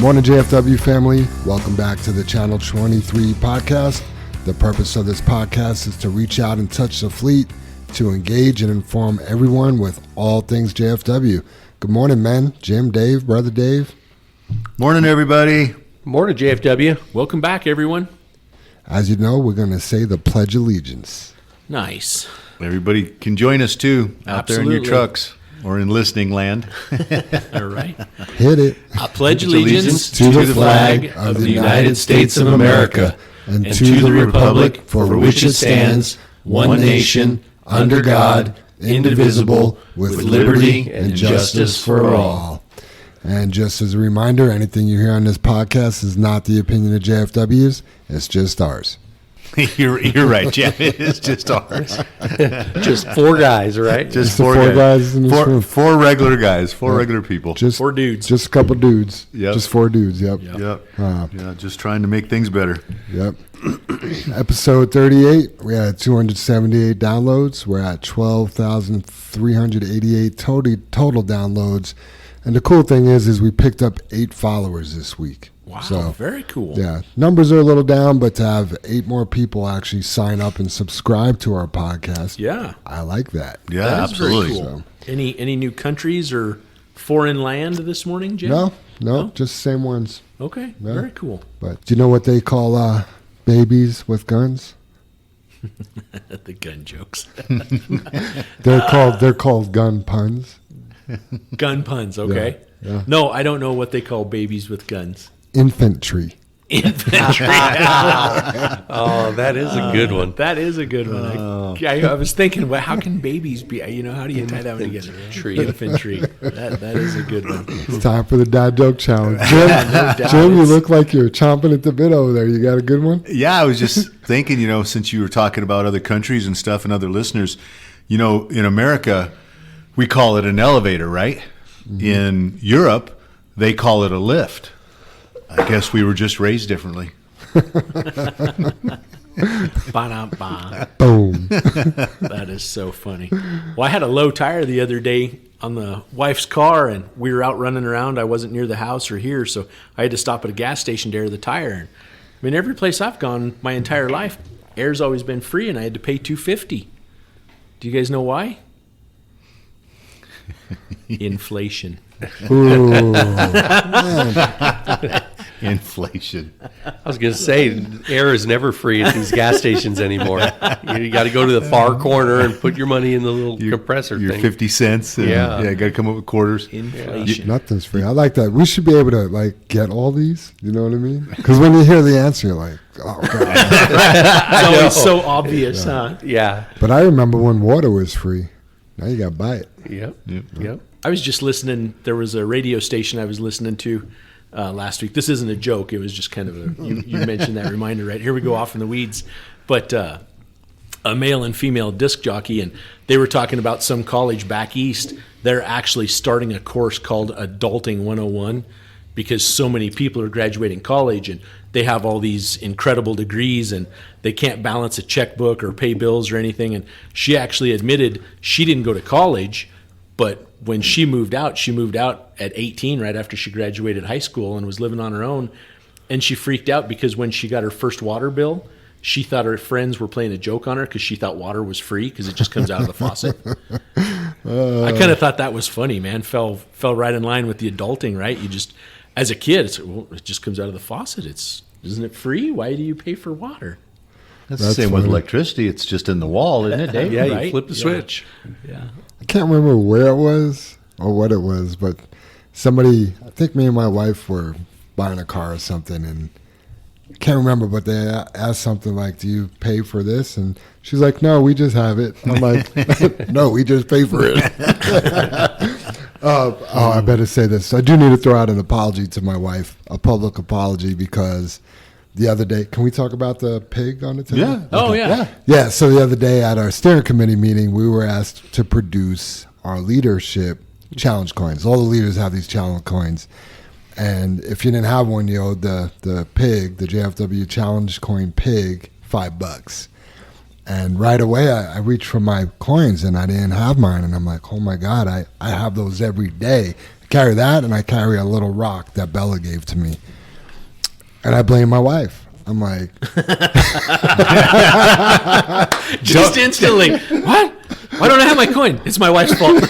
Morning, JFW family. Welcome back to the Channel 23 podcast. The purpose of this podcast is to reach out and touch the fleet, to engage and inform everyone with all things JFW. Good morning, men. Jim, Dave, Brother Dave. Morning, everybody. Morning, JFW. Welcome back, everyone. As you know, we're going to say the Pledge of Allegiance. Nice. Everybody can join us, too, out there in your Absolutely. trucks or in listening land. All right. Hit it. I pledge allegiance to the flag of the United States of America and to the republic for which it stands, one nation, under God, indivisible, with liberty and justice for all. And just as a reminder, anything you hear on this podcast is not the opinion of JFW's. It's just ours. You're right, Jeff. It's just ours. Just four guys, right? Just the four four guys in this room. Four regular guys. Four regular people. Just Four dudes. Just a couple dudes. Yep. Just four dudes. Yep. Yep. Uh, Yeah, just trying to make things better. Yep. Episode 38. We had 278 downloads. We're at 12,388 total downloads. And the cool thing is we picked up 8 followers this week. Wow, So, very cool. yeah, numbers are a little down, but to have 8 more people actually sign up and subscribe to our podcast, Yeah. I like that. Yeah, That is absolutely. very cool. Any new countries or foreign land this morning, Jim? No, just the same ones. Okay, Yeah. very cool. But do you know what they call babies with guns? The gun jokes. They're called gun puns. Gun puns, okay. Yeah. No, I don't know what they call babies with guns. Infantry. Infantry. Oh, that is a good one. That is a good one. I was thinking, well, how can babies be? How do you tie that one together? Infantry. That is a good one. It's time for the dad joke challenge. Jim, doubt. Jim, you look like you're chomping at the bit over there. You got a good one? Yeah, I was just thinking, since you were talking about other countries and stuff and other listeners, in America, we call it an elevator, right? Mm-hmm. In Europe, they call it a lift. I guess we were just raised differently. Ba-dum-ba. Boom. That is so funny. Well, I had a low tire the other day on the wife's car, and we were out running around. I wasn't near the house or here, so I had to stop at a gas station to air the tire. And, I mean, every place I've gone my entire life, air's always been free, and I had to pay $2.50. Do you guys know why? Inflation. Ooh, man. Inflation. I was going to say, air is never free at these gas stations anymore. You got to go to the far corner and put your money in the little compressor Your thing. 50 cents. And, Yeah. got to come up with quarters. Inflation. Nothing's free. I like that. We should be able to get all these. You know what I mean? Because when you hear the answer, you're like, oh god. It's always so obvious, huh? Yeah. But I remember when water was free. Now you got to buy it. Yep. I was just listening. There was a radio station I was listening to last week. This isn't a joke. It was just kind of you mentioned that reminder, right? Here we go off in the weeds. But a male and female disc jockey, and they were talking about some college back east. They're actually starting a course called Adulting 101 because so many people are graduating college and they have all these incredible degrees and they can't balance a checkbook or pay bills or anything. And she actually admitted she didn't go to college, but when she moved out at 18 right after she graduated high school and was living on her own. And she freaked out because when she got her first water bill, she thought her friends were playing a joke on her because she thought water was free because it just comes out of the faucet. I kind of thought that was funny, man. Fell right in line with the adulting, right? You just, as a kid, it just comes out of the faucet. Isn't it free? Why do you pay for water? That's the That's same with funny. electricity. It's just in the wall, isn't it, Dave? Yeah, Right? you flip the Yeah. switch. Yeah. I can't remember where it was or what it was, but somebody, I think me and my wife were buying a car or something, and I can't remember, but they asked something like, do you pay for this? And she's like, no, we just have it. I'm like, no, we just pay for it. I better say this. I do need to throw out an apology to my wife, a public apology, because the other day, can we talk about the pig on the table? Yeah. Oh, yeah. Yeah, so the other day at our steering committee meeting, we were asked to produce our leadership challenge coins. All the leaders have these challenge coins. And if you didn't have one, you owed the pig, the JFW challenge coin pig, $5. And right away, I reached for my coins, and I didn't have mine. And I'm like, oh, my God, I have those every day. I carry that, and I carry a little rock that Bella gave to me. And I blame my wife. I'm like, Just instantly, what? Why don't I have my coin? It's my wife's fault.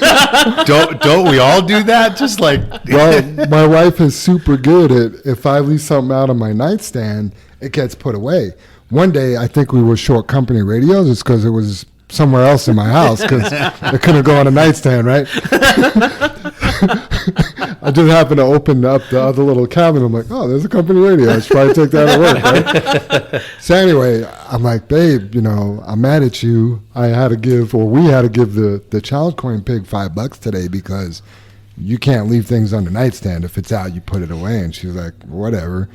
Don't we all do that? Just like well, my wife is super good at if I leave something out on my nightstand, it gets put away. One day, I think we were short company radios. It's because it was somewhere else in my house because it couldn't go on a nightstand, right? I just happened to open up the other little cabinet. I'm like, oh, there's a company radio. I should probably take that at work, right? So anyway, I'm like, babe, I'm mad at you. We had to give the challenge coin pig $5 today because you can't leave things on the nightstand. If it's out, you put it away. And she was like, whatever.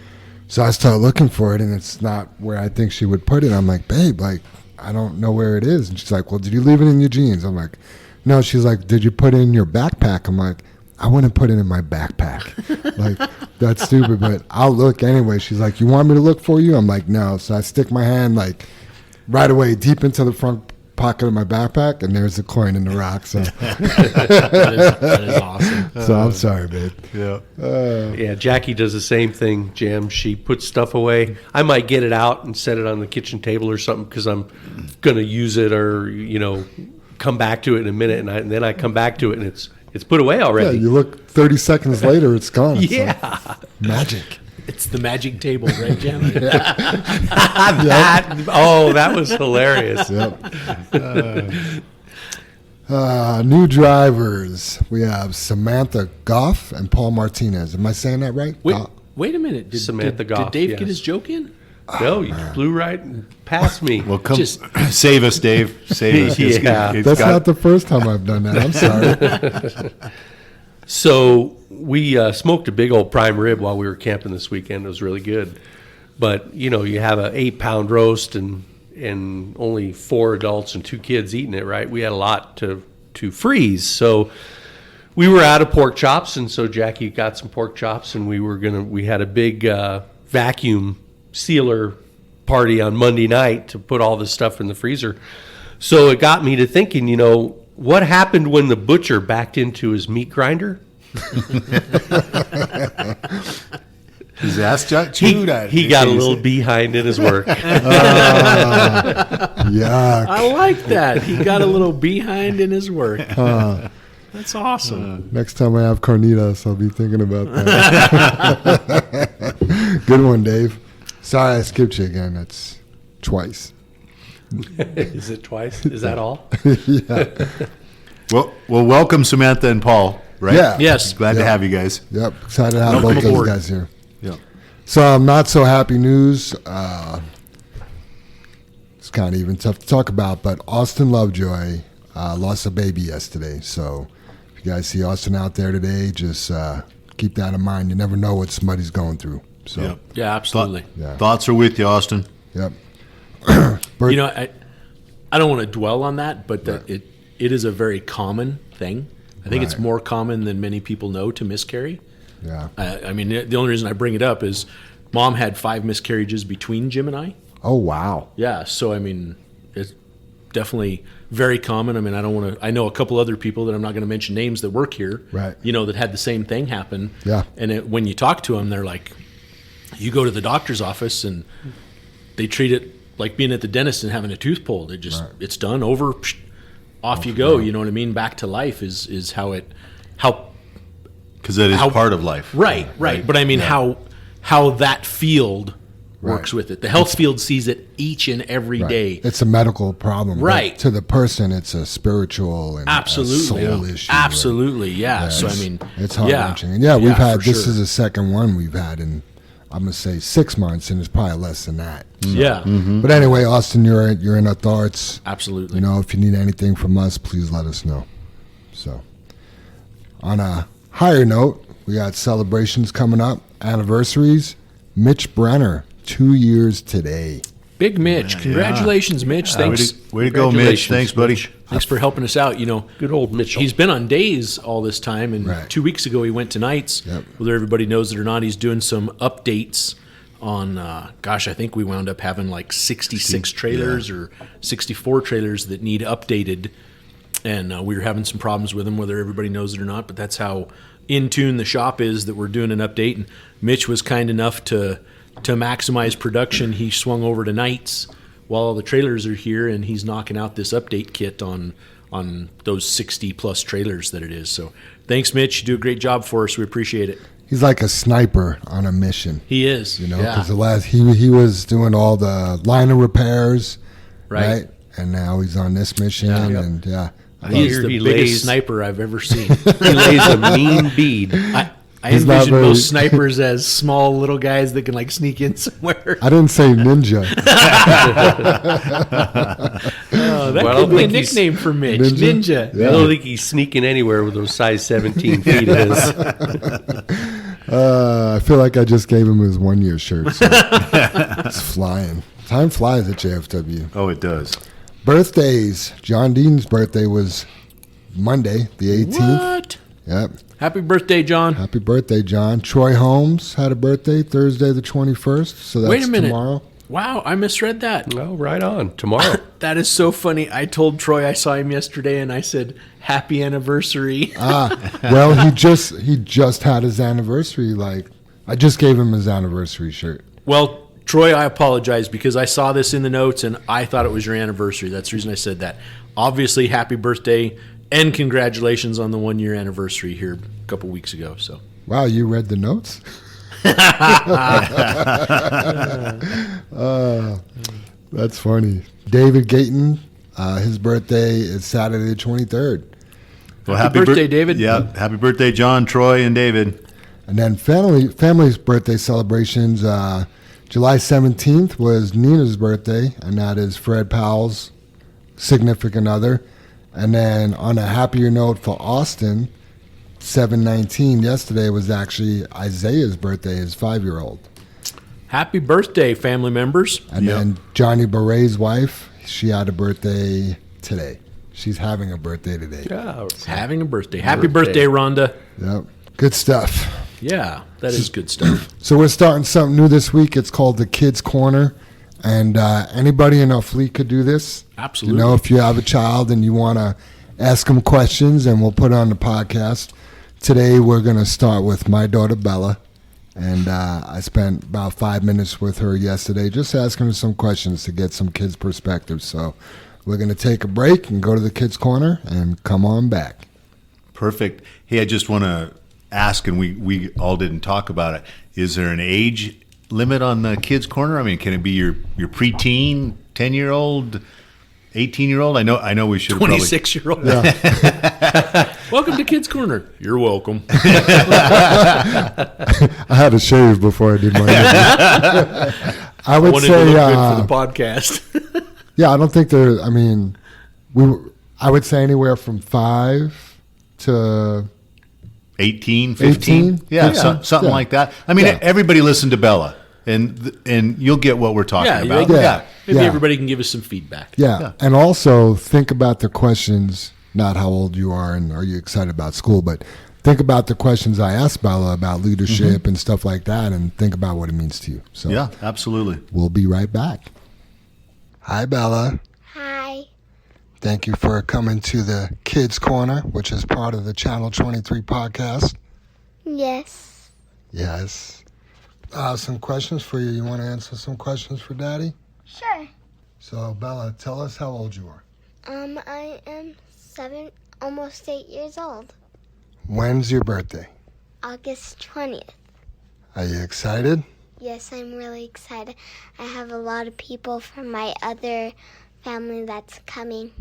So I started looking for it, and it's not where I think she would put it. I'm like, babe, like, I don't know where it is. And she's like, well, did you leave it in your jeans? I'm like, no. She's like, did you put it in your backpack? I'm like, I wouldn't put it in my backpack. Like, that's stupid, but I'll look anyway. She's like, you want me to look for you? I'm like, no. So I stick my hand, like, right away deep into the front pocket of my backpack, and there's a coin in the rock. So That is awesome. So I'm sorry, babe. yeah. Yeah, Jackie does the same thing, Jim. She puts stuff away. I might get it out and set it on the kitchen table or something because I'm going to use it or, come back to it in a minute. And then I come back to it and it's put away Yeah, already. you look 30 seconds later, it's gone. It's Yeah. like magic. It's the magic table, right, Jim? That was hilarious. Yep. New drivers. We have Samantha Goff and Paul Martinez. Am I saying that right? Wait a minute. Samantha Goff, Did Dave yes. get his joke in? No, you blew right past me. Well, come Just- save us, Dave. Save us. Yeah. That's not the first time I've done that. I'm sorry. So we smoked a big old prime rib while we were camping this weekend. It was really good. But, you have an 8-pound roast and only 4 adults and 2 kids eating it, right? We had a lot to freeze. So we were out of pork chops, and so Jackie got some pork chops, and we had a big vacuum sealer party on Monday night to put all this stuff in the freezer. So it got me to thinking, what happened when the butcher backed into his meat grinder? His ass chewed. He got a little behind in his work. Yuck. I like that. He got a little behind in his work. That's awesome. Next time I have carnitas, I'll be thinking about that. Good one, Dave. Sorry I skipped you again. That's twice. Is it twice? Is that all? Yeah. Well, welcome Samantha and Paul. Right? Yeah. Yes. Glad to have you guys. Yep. Excited to have Welcome both those aboard. guys here. Yeah. So not so happy news. It's kind of even tough to talk about, but Austin Lovejoy lost a baby yesterday. So if you guys see Austin out there today, just keep that in mind. You never know what somebody's going through. So, Yep. Yeah, absolutely. Yeah. Thoughts are with you, Austin. Yep. I don't want to dwell on that, but it is a very common thing. I think it's Right. more common than many people know to miscarry. Yeah. I mean, the only reason I bring it up is Mom had 5 miscarriages between Jim and I. Oh, wow. Yeah, so I mean, it's definitely very common. I mean, I know a couple other people that I'm not going to mention names that work here, Right. that had the same thing happen. Yeah. And when you talk to them, they're like, you go to the doctor's office and they treat it like being at the dentist and having a tooth pulled. It's done, over, off you go. You know what I mean? Back to life is how Because that is part of life. Right. But I mean, how that field works Right. with it. The health field sees it each and every Right. day. It's a medical problem. but Right. to the person, it's a spiritual and Absolutely. a soul issue. Absolutely. Yeah. So I it's- mean, it's heart wrenching. And we've for had, this sure. is the second one we've had in, I'm going to say 6 months, and it's probably less than that. Yeah. But anyway, Austin, you're in our thoughts. Absolutely. If you need anything from us, please let us know. So, on a higher note, we got celebrations coming up, anniversaries. Mitch Brenner, 2 years today. Big Mitch. Congratulations, Mitch. Thanks. Way to go, Mitch. Congratulations, Thanks, buddy. Mitch. Thanks for helping us out. Good old Mitchell. He's been on days all this time, and Right. 2 weeks ago he went to nights. Yep. Whether everybody knows it or not, he's doing some updates on. I think we wound up having like 66 trailers or 64 trailers that need updated, and we were having some problems with them, whether everybody knows it or not. But that's how in tune the shop is that we're doing an update. And Mitch was kind enough to maximize production. He swung over to nights while all the trailers are here, and he's knocking out this update kit on those 60 plus trailers that it is. So thanks, Mitch. You do a great job for us. We appreciate it. He's like a sniper on a mission. He is, You know, yeah. because he was doing all the liner repairs, Right. right? And now he's on this mission, and He is Here the he biggest lays- sniper I've ever seen. He lays a mean bead. I He's not envision very- most snipers as small little guys that can like sneak in somewhere. I didn't say ninja. Oh, that Well, I could don't be a think he's- nickname for Mitch. Ninja? Ninja. I don't think he's sneaking anywhere with those size 17 feet of his. I feel like I just gave him his 1 year shirt. So it's flying. Time flies at JFW. Oh, it does. Birthdays. John Dean's birthday was Monday, the 18th. What? Yep. Happy birthday, John. Happy birthday, John. Troy Holmes had a birthday Thursday, the 21st. So that's Wait a minute. tomorrow. Wow, I misread that. Oh, right on. Tomorrow. That is so funny. I told Troy I saw him yesterday, and I said, "Happy anniversary." Well, he just had his anniversary. Like, I just gave him his anniversary shirt. Well, Troy, I apologize because I saw this in the notes, and I thought it was your anniversary. That's the reason I said that. Obviously, happy birthday, and congratulations on the 1 year anniversary here a couple weeks ago. So, Wow, you read the notes? That's funny. David Gayton, his birthday is Saturday the 23rd. Well, Happy birthday, David. Yeah, happy birthday, John, Troy, and David. And then family's birthday celebrations. July 17th was Nina's birthday, and that is Fred Powell's significant other. And then on a happier note for Austin, 7/19 yesterday was actually Isaiah's birthday, his 5-year-old. happy birthday, family members. And then Johnny Beret's wife, she had a birthday today. She's having a birthday today. Yeah. Having a birthday. Happy birthday, Rhonda. Yep. Good stuff. Yeah, that is good stuff. So we're starting something new this week. It's called the Kids Corner. And anybody in our fleet could do this. Absolutely. You know, if you have a child and you want to ask them questions, and we'll put it on the podcast. Today we're going to start with my daughter, Bella. And I spent about 5 minutes with her yesterday just asking her some questions to get some kids' perspective. So we're going to take a break and go to the Kids Corner and come on back. Perfect. Hey, I just want to ask, and we all didn't talk about it. Is there an age limit on the kids' corner? I mean, can it be your preteen, 10-year-old, 18-year-old? I know we should 26-year-old. Welcome to Kids Corner. You're welcome. I had to shave before I did my interview. I would Wanted to say, look good for the podcast. yeah, I don't think there. I mean, I would say anywhere from 5 to 18, 15? 18? Yeah, Yeah. something Yeah. like that. I mean, Yeah. everybody listened to Bella, and you'll get what we're talking yeah, about. Yeah. Maybe Yeah. everybody can give us some feedback. yeah. And also think about the questions. Not how old you are and are you excited about school, but think about the questions I asked Bella about leadership and stuff like that, and think about what it means to you. So Yeah, absolutely. we'll be right back. Hi, Bella. Hi. Thank you for coming to the Kids Corner, which is part of the Channel 23 podcast. Yes. Yes. Some questions for you. You want to answer some questions for Daddy? Sure. So, Bella, tell us how old you are. I am 7, almost 8 years old. When's your birthday? August 20th. Are you excited? Yes, I'm really excited. I have a lot of people from my other family that's coming.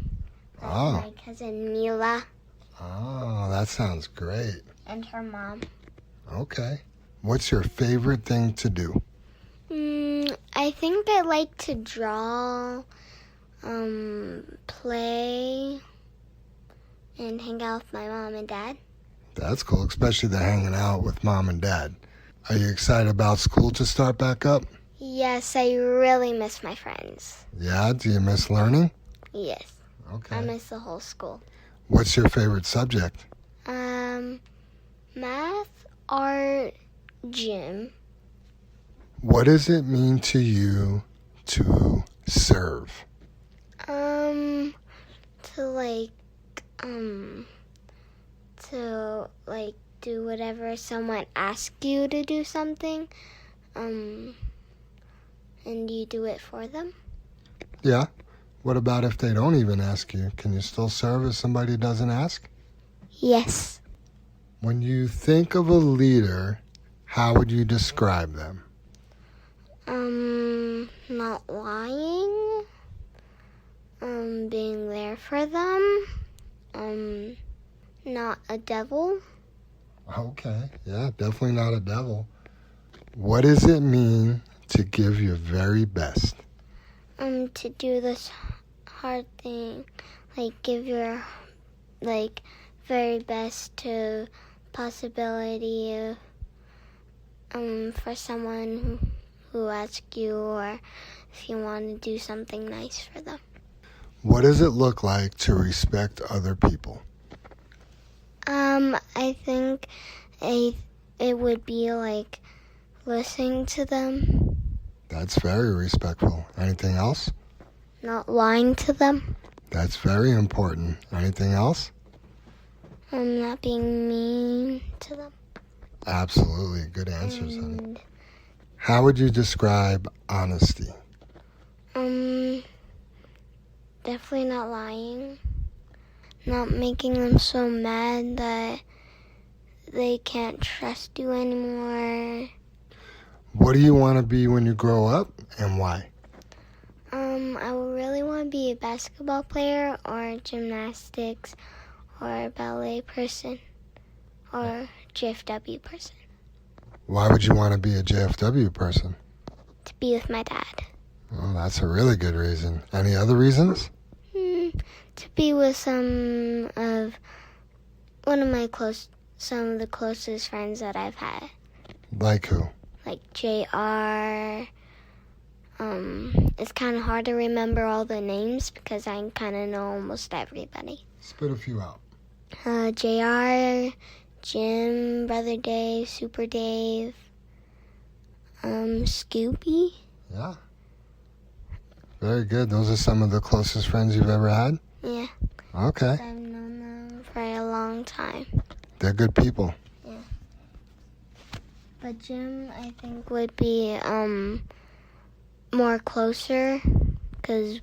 Oh. My cousin Mila Oh, that sounds great. and her mom. Okay. What's your favorite thing to do? I think I like to draw, play, and hang out with my mom and dad. That's cool, especially the hanging out with Mom and Dad. Are you excited about school to start back up? Yes, I really miss my friends. Yeah? Do you miss learning? Yes, I Okay. miss the whole school. What's your favorite subject? Math, art, gym. What does it mean to you to serve? To do whatever someone asks you to do something, and you do it for them. Yeah. What about if they don't even ask you? Can you still serve if somebody doesn't ask? Yes. When you think of a leader, how would you describe them? Not lying. Being there for them. Not a devil. Okay. Yeah, definitely not a devil. What does it mean to give your very best? To do this hard thing, like give your very best to possibility for someone who asks you, or if you want to do something nice for them. What does it look like to respect other people? I think it would be like listening to them, That's very respectful. Anything else? not lying to them, That's very important. Anything else? not being mean to them. Absolutely. Good answers, honey. And How would you describe honesty? definitely not lying. Not making them so mad that they can't trust you anymore. What do you want to be when you grow up and why? I would really want to be a basketball player or gymnastics or a ballet person or JFW person. Why would you want to be a JFW person? To be with my dad. Well, that's a really good reason. Any other reasons? To be with some of the closest friends that I've had. Like who? Like JR. It's kind of hard to remember all the names because I kind of know almost everybody. Spit a few out. JR, Jim, Brother Dave, Super Dave, Scoopy. Yeah. Very good. Those are some of the closest friends you've ever had? Yeah, Okay. I've known them for a long time. They're good people. But Jim, I think, would be more closer because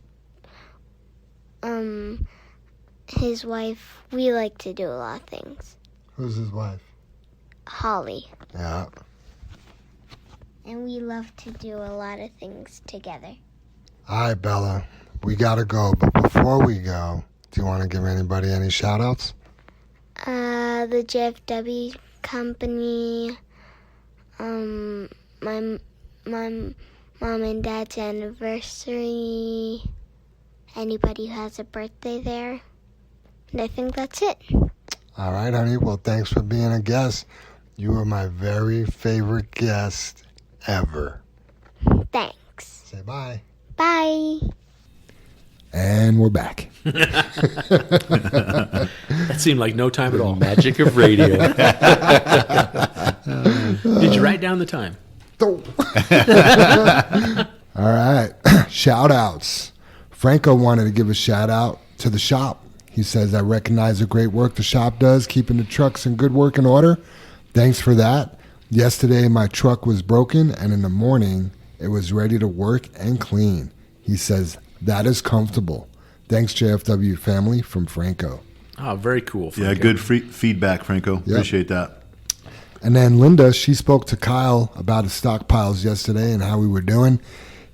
his wife, we like to do a lot of things. Who's his wife? Holly. Yeah. And we love to do a lot of things together. All right, Bella. We got to go. But before we go, do you want to give anybody any shout-outs? The JFW company, my mom and dad's anniversary, anybody who has a birthday there. And I think that's it. All right, honey. Well, thanks for being a guest. You were my very favorite guest ever. Thanks. Say bye. Bye. And we're back. That seemed like no time at all. Magic of radio. Did you write down the time? All right. Shout outs. Franco wanted to give a shout out to the shop. He says, I recognize the great work the shop does, keeping the trucks in good working order. Thanks for that. Yesterday, my truck was broken, and in the morning, it was ready to work and clean. He says, that is comfortable. Thanks, JFW family, from Franco. Oh, very cool. Yeah, Franco. good feedback, Franco. Appreciate that. And then Linda, she spoke to Kyle about his stockpiles yesterday and how we were doing.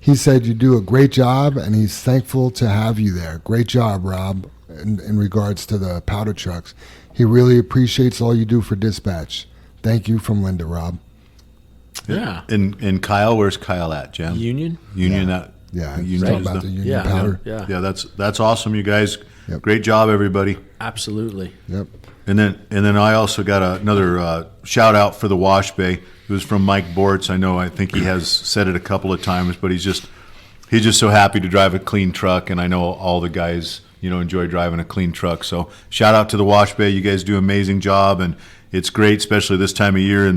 He said you do a great job, and he's thankful to have you there. Great job, Rob, in regards to the powder trucks. He really appreciates all you do for dispatch. Thank you from Linda, Rob. Yeah. And Kyle, where's Kyle at, Jam? Union? Union. Yeah. That. Yeah, he's Union talking is about the union Yeah. powder. Yeah. Yeah, that's awesome, you guys. Yep. Great job, everybody. Absolutely. Yep. And then I also got another shout out for the wash bay. It was from Mike Bortz. I think he has said it a couple of times, but he's just so happy to drive a clean truck, and I know all the guys enjoy driving a clean truck. So shout out to the wash bay. You guys do an amazing job, and it's great, especially this time of year in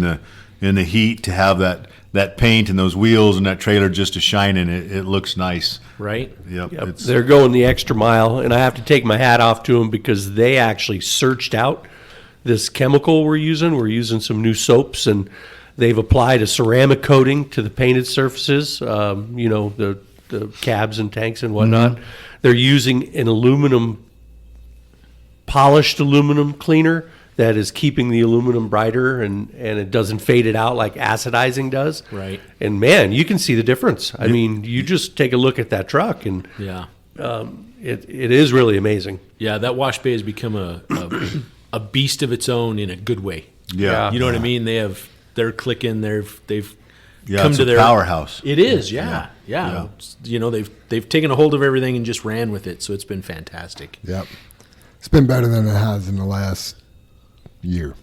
the heat, to have that paint and those wheels and that trailer just to shine in it. It looks nice. Right? Yep. Yep. They're going the extra mile, and I have to take my hat off to them because they actually searched out this chemical we're using. We're using some new soaps, and they've applied a ceramic coating to the painted surfaces, the cabs and tanks and whatnot. They're using an polished aluminum cleaner that is keeping the aluminum brighter, and it doesn't fade it out like acidizing does. Right. And man, you can see the difference. I mean, you just take a look at that truck, and Yeah. it is really amazing. Yeah, that wash bay has become a beast of its own in a good way. Yeah. You know what I mean? They're clicking. They've Yeah, come it's to a their powerhouse. It is, yeah. You know, they've taken a hold of everything and just ran with it. So it's been fantastic. Yep. It's been better than it has in the last year.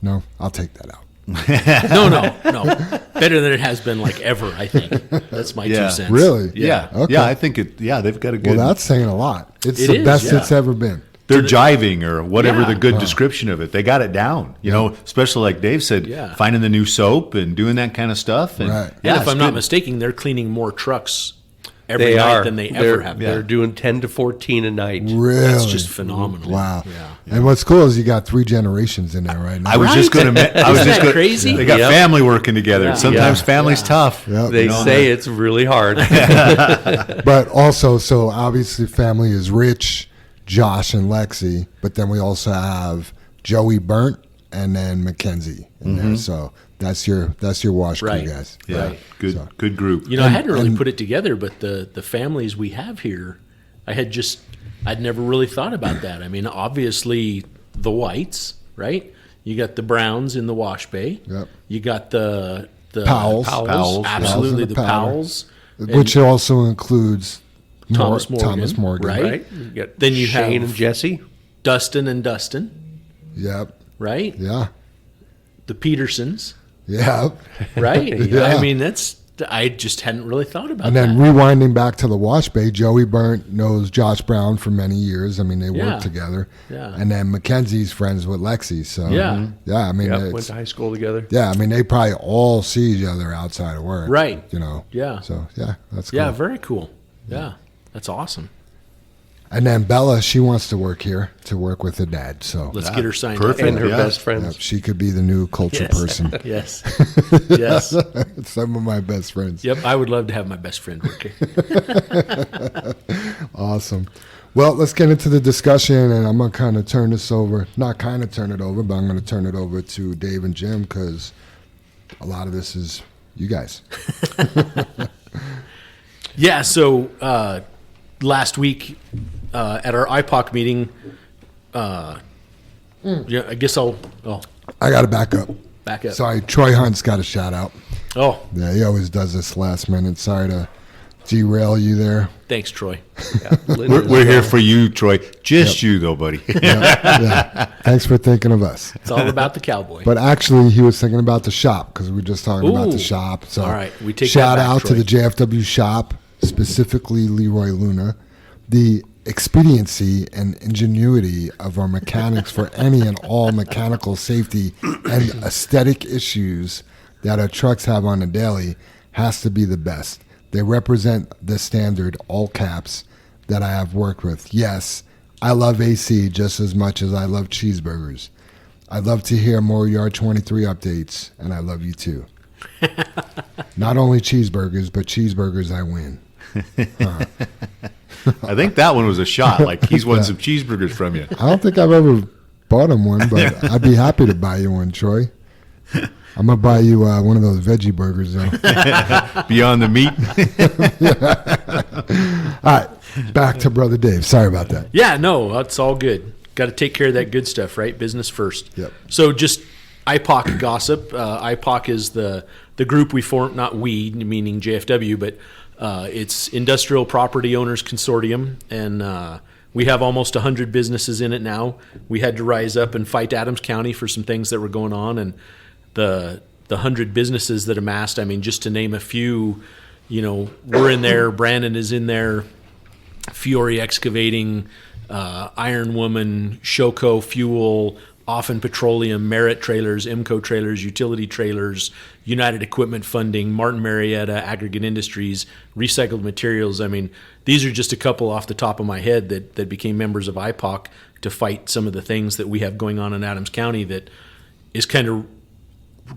No, I'll take that out. No. Better than it has been like ever. I think that's my Yeah. 2 cents. Really? Yeah. Okay. Yeah, I think they've got a good. Well, that's saying a lot. It's It the is, best yeah. it's ever been. they're jiving or whatever Yeah. the good description of it. They got it down, especially like Dave said, Yeah. finding the new soap and doing that kind of stuff. And Right. And if it's I'm not good. mistaken, they're cleaning more trucks every They night are. than they They're- ever have been. They're doing 10 to 14 a night. Really? That's just phenomenal. Wow. Yeah. And what's cool is you got 3 generations in there right now. I was just going to. I was Isn't just that gonna, crazy? They got Yep. family working together. Yeah. Sometimes Yeah. family's tough. Yep. They know, say it's really hard. But also, so obviously family is Rich, Josh, and Lexi. But then we also have Joey Burnt and then Mackenzie in there. So that's your wash Right. crew guys. Yeah, Right. good group. You know, I hadn't really put it together, but the families we have here, I'd never really thought about that. I mean, obviously the whites, right? You got the Browns in the wash bay. Yep. You got the Powells. Powells. Absolutely, Powells the and the Powder. Powells. Which also includes Thomas Morgan, Thomas Morgan. right? Right? You got Then you Shane have- and Jesse. Dustin and Dustin, Yep. right? Yeah. The Petersons, Yep. right? Yeah. I mean, I just hadn't really thought about And then that. rewinding back to the wash bay, Joey Burnt knows Josh Brown for many years. I mean, they Yeah. work together. Yeah. And then Mackenzie's friends with Lexi. So Yeah. yeah. I mean, Yep, it's- went to high school together. yeah. I mean, they probably all see each other outside of work, Right. Yeah. So yeah, that's cool. Yeah, very cool. Yeah, that's awesome. And then Bella, she wants to work here to work with her dad. So Let's get her signed perfect. And her Yeah. best yep, friends. she could be the new culture Yes. person. up. Yes. Yes. Some of my best friends. Yep. I would love to have my best friend work here. Awesome. Well, let's get into the discussion, and I'm going to kind of turn this over. Not kind of turn it over, but I'm going to turn it over to Dave and Jim because a lot of this is you guys. Yeah. So last week at our IPOC meeting, yeah, I guess I'll I got to back up. back up. Sorry, Troy Hunt's got a shout out. Oh, Yeah, he always does this last minute. Sorry to derail you there. thanks, Troy. We're here for you, Troy. Just you, though, buddy. Yeah. Thanks for thinking of us. It's all about the cowboy. But actually, he was thinking about the shop because we were just talking about Ooh. the shop. So, All right, we take shout that back, out Troy. to the JFW shop, specifically Leroy Luna, the expediency and ingenuity of our mechanics for any and all mechanical safety and aesthetic issues that our trucks have on a daily has to be the best. They represent the standard, all caps, that I have worked with. Yes, I love AC just as much as I love cheeseburgers. I'd love to hear more Yard 23 updates, and I love you too. Not only cheeseburgers, but cheeseburgers I win. I think that one was a shot. Like he's won some cheeseburgers from you. I don't think I've ever bought him one, but I'd be happy to buy you one, Troy. I'm going to buy you one of those veggie burgers, though. Beyond the meat. All right, back to Brother Dave. Sorry about that. Yeah, no, it's all good. Got to take care of that good stuff, right? Business first. Yep. So just IPOC gossip. IPOC is the group we formed, not we, meaning JFW, but it's Industrial Property Owners Consortium, and we have almost 100 businesses in it now. We had to rise up and fight Adams County for some things that were going on, and the 100 businesses that amassed, I mean, just to name a few, we're in there. Brandon is in there. Fiore Excavating, Iron Woman, Shoko Fuel, Often Petroleum, Merit Trailers, IMCO Trailers, Utility Trailers, United Equipment Funding, Martin Marietta, Aggregate Industries, Recycled Materials. I mean, these are just a couple off the top of my head that became members of IPOC to fight some of the things that we have going on in Adams County that is kind of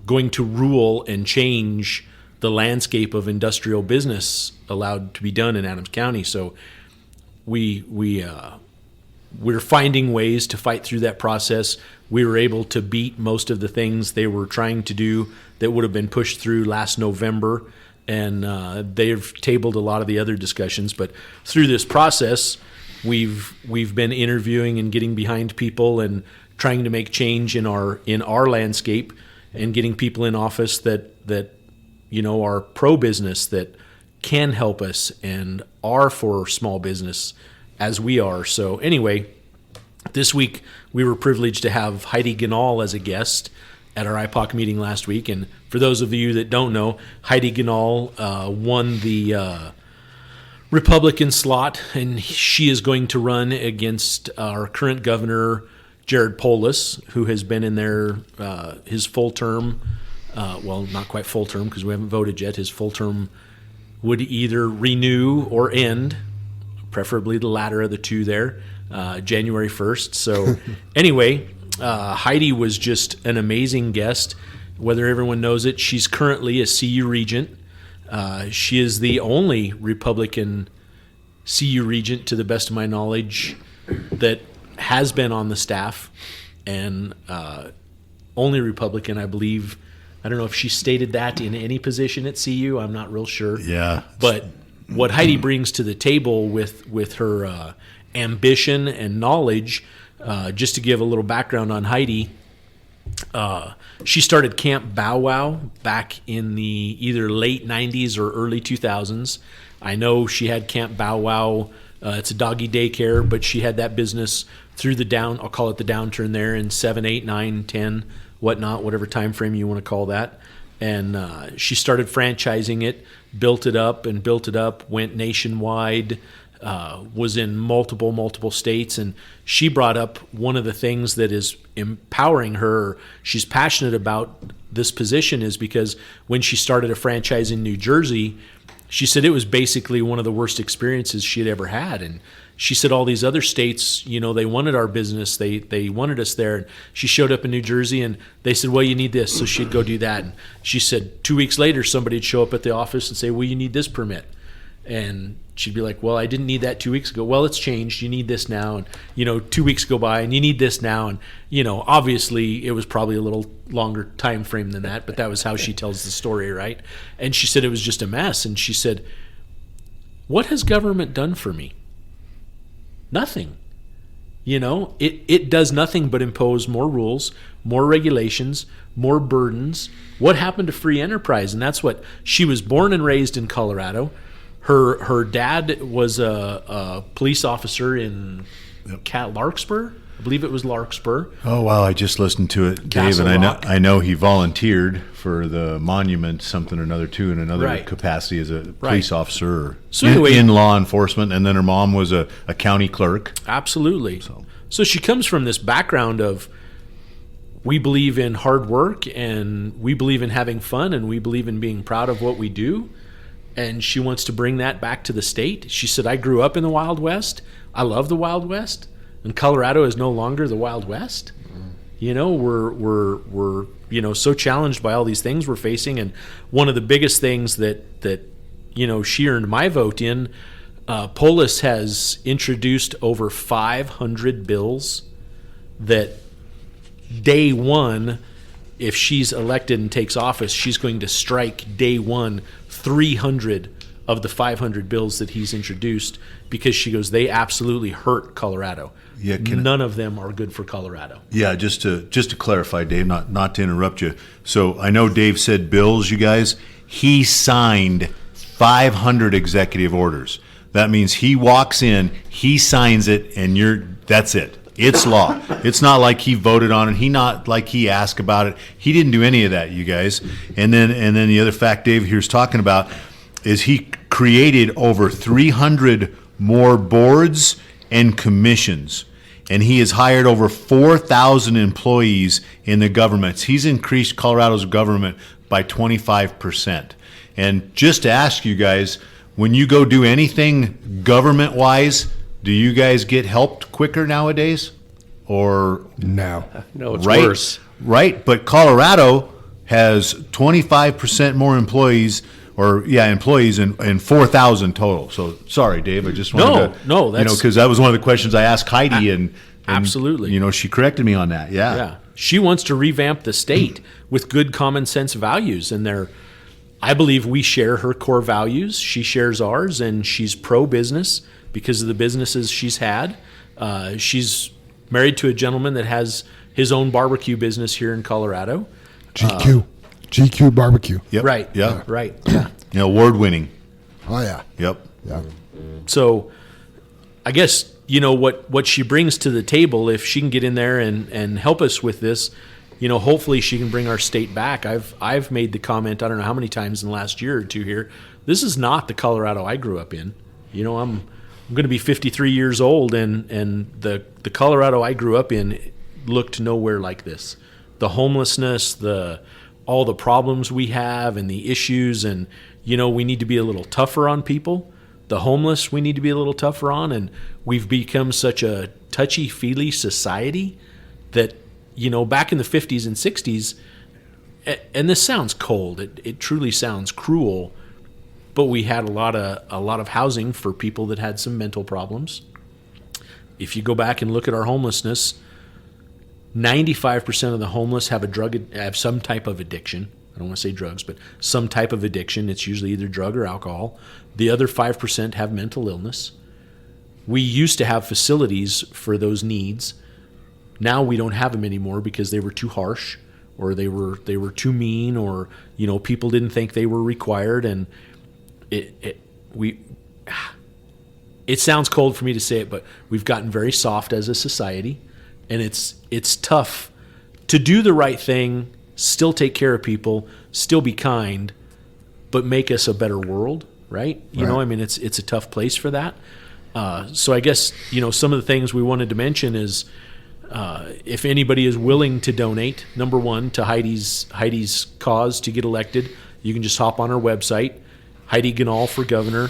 going to rule and change the landscape of industrial business allowed to be done in Adams County. So we're finding ways to fight through that process. We were able to beat most of the things they were trying to do that would have been pushed through last November, and they've tabled a lot of the other discussions. But through this process, we've been interviewing and getting behind people and trying to make change in our landscape and getting people in office that are pro-business, that can help us and are for small business as we are. So anyway, this week we were privileged to have Heidi Ganahl as a guest at our IPOC meeting last week. And for those of you that don't know, Heidi Ganahl won the Republican slot, and she is going to run against our current governor, Jared Polis, who has been in there his full term. Well, not quite full term because we haven't voted yet. His full term would either renew or end, preferably the latter of the two there, January 1st. So anyway, Heidi was just an amazing guest. Whether everyone knows it, she's currently a CU regent. She is the only Republican CU regent, to the best of my knowledge, that has been on the staff, and only Republican, I believe. I don't know if she stated that in any position at CU. I'm not real sure. Yeah. But what Heidi brings to the table with her ambition and knowledge, just to give a little background on Heidi, she started Camp Bow Wow back in the either late 90s or early 2000s. I know she had Camp Bow Wow. It's a doggy daycare, but she had that business through I'll call it the downturn there in 7, 8, 9, 10, whatnot, whatever time frame you want to call that. And she started franchising it, built it up, went nationwide, was in multiple states. And she brought up one of the things that is empowering her, she's passionate about this position, is because when she started a franchise in New Jersey, she said it was basically one of the worst experiences she had ever had. And she said all these other states, they wanted our business. They wanted us there. And she showed up in New Jersey and they said, well, you need this. So she'd go do that. And she said 2 weeks later, somebody would show up at the office and say, well, you need this permit. And she'd be like, well, I didn't need that 2 weeks ago. Well, it's changed. You need this now. And, 2 weeks go by and you need this now. And, obviously it was probably a little longer time frame than that, but that was how she tells the story, right? And she said it was just a mess. And she said, what has government done for me? Nothing. It does nothing but impose more rules, more regulations, more burdens. What happened to free enterprise? And that's what she was born and raised in Colorado. Her dad was a police officer in Larkspur. I believe it was Larkspur. Oh wow! I just listened to it, Dave, Castle and Rock. I know he volunteered for the monument, something or another too, in another Right. capacity as a police officer, or So anyway- in law enforcement, and then her mom was a county clerk. Absolutely. So she comes from this background of, we believe in hard work and we believe in having fun and we believe in being proud of what we do. And she wants to bring that back to the state. She said, I grew up in the Wild West. I love the Wild West. And Colorado is no longer the Wild West. We're so challenged by all these things we're facing. And one of the biggest things that she earned my vote in, Polis has introduced over 500 bills that day one, if she's elected and takes office, she's going to strike day one 300 of the 500 bills that he's introduced, because she goes, they absolutely hurt Colorado. Yeah, None of them are good for Colorado. Yeah, just to clarify, Dave, not to interrupt you. So I know Dave said bills, you guys. He signed 500 executive orders. That means he walks in, he signs it, and that's it. It's law. It's not like he voted on it. Not like he asked about it. He didn't do any of that, you guys. And then the other fact Dave here's talking about is he created over 300 more boards and commissions. and he has hired over 4,000 employees in the government. He's increased Colorado's government by 25%. And just to ask you guys, when you go do anything government-wise, do you guys get helped quicker nowadays? Or No. No, it's right? worse. Right, but Colorado has 25% more employees, and 4,000 total. So sorry, Dave, I just wanted to, No, that's- because that was one of the questions I asked Heidi, and absolutely. she corrected me on that. Yeah. She wants to revamp the state with good common sense values. And I believe we share her core values. She shares ours, and she's pro-business because of the businesses she's had. She's married to a gentleman that has his own barbecue business here in Colorado. GQ barbecue. Yep. Right. Yeah. Right. Yeah. Award winning. Oh yeah. Yep. Yeah. So I guess, what she brings to the table, if she can get in there and help us with this, hopefully she can bring our state back. I've made the comment, I don't know how many times in the last year or two here, this is not the Colorado I grew up in. I'm going to be 53 years old, and the Colorado I grew up in looked nowhere like this. The homelessness, all the problems we have and the issues, and we need to be a little tougher on people. The homeless we need to be a little tougher on, and we've become such a touchy-feely society that back in the 50s and 60s, and this sounds cold, it truly sounds cruel, but we had a lot of housing for people that had some mental problems. If you go back and look at our homelessness, 95% of the homeless have some type of addiction. I don't want to say drugs, but some type of addiction. It's usually either drug or alcohol. The other 5% have mental illness. We used to have facilities for those needs. Now we don't have them anymore because they were too harsh, or they were too mean, or people didn't think they were required. And it sounds cold for me to say it, but we've gotten very soft as a society. And it's tough to do the right thing, still take care of people, still be kind, but make us a better world, right? It's a tough place for that. So I guess, some of the things we wanted to mention is if anybody is willing to donate, number one, to Heidi's cause to get elected, you can just hop on our website, Heidi Ganahl for governor.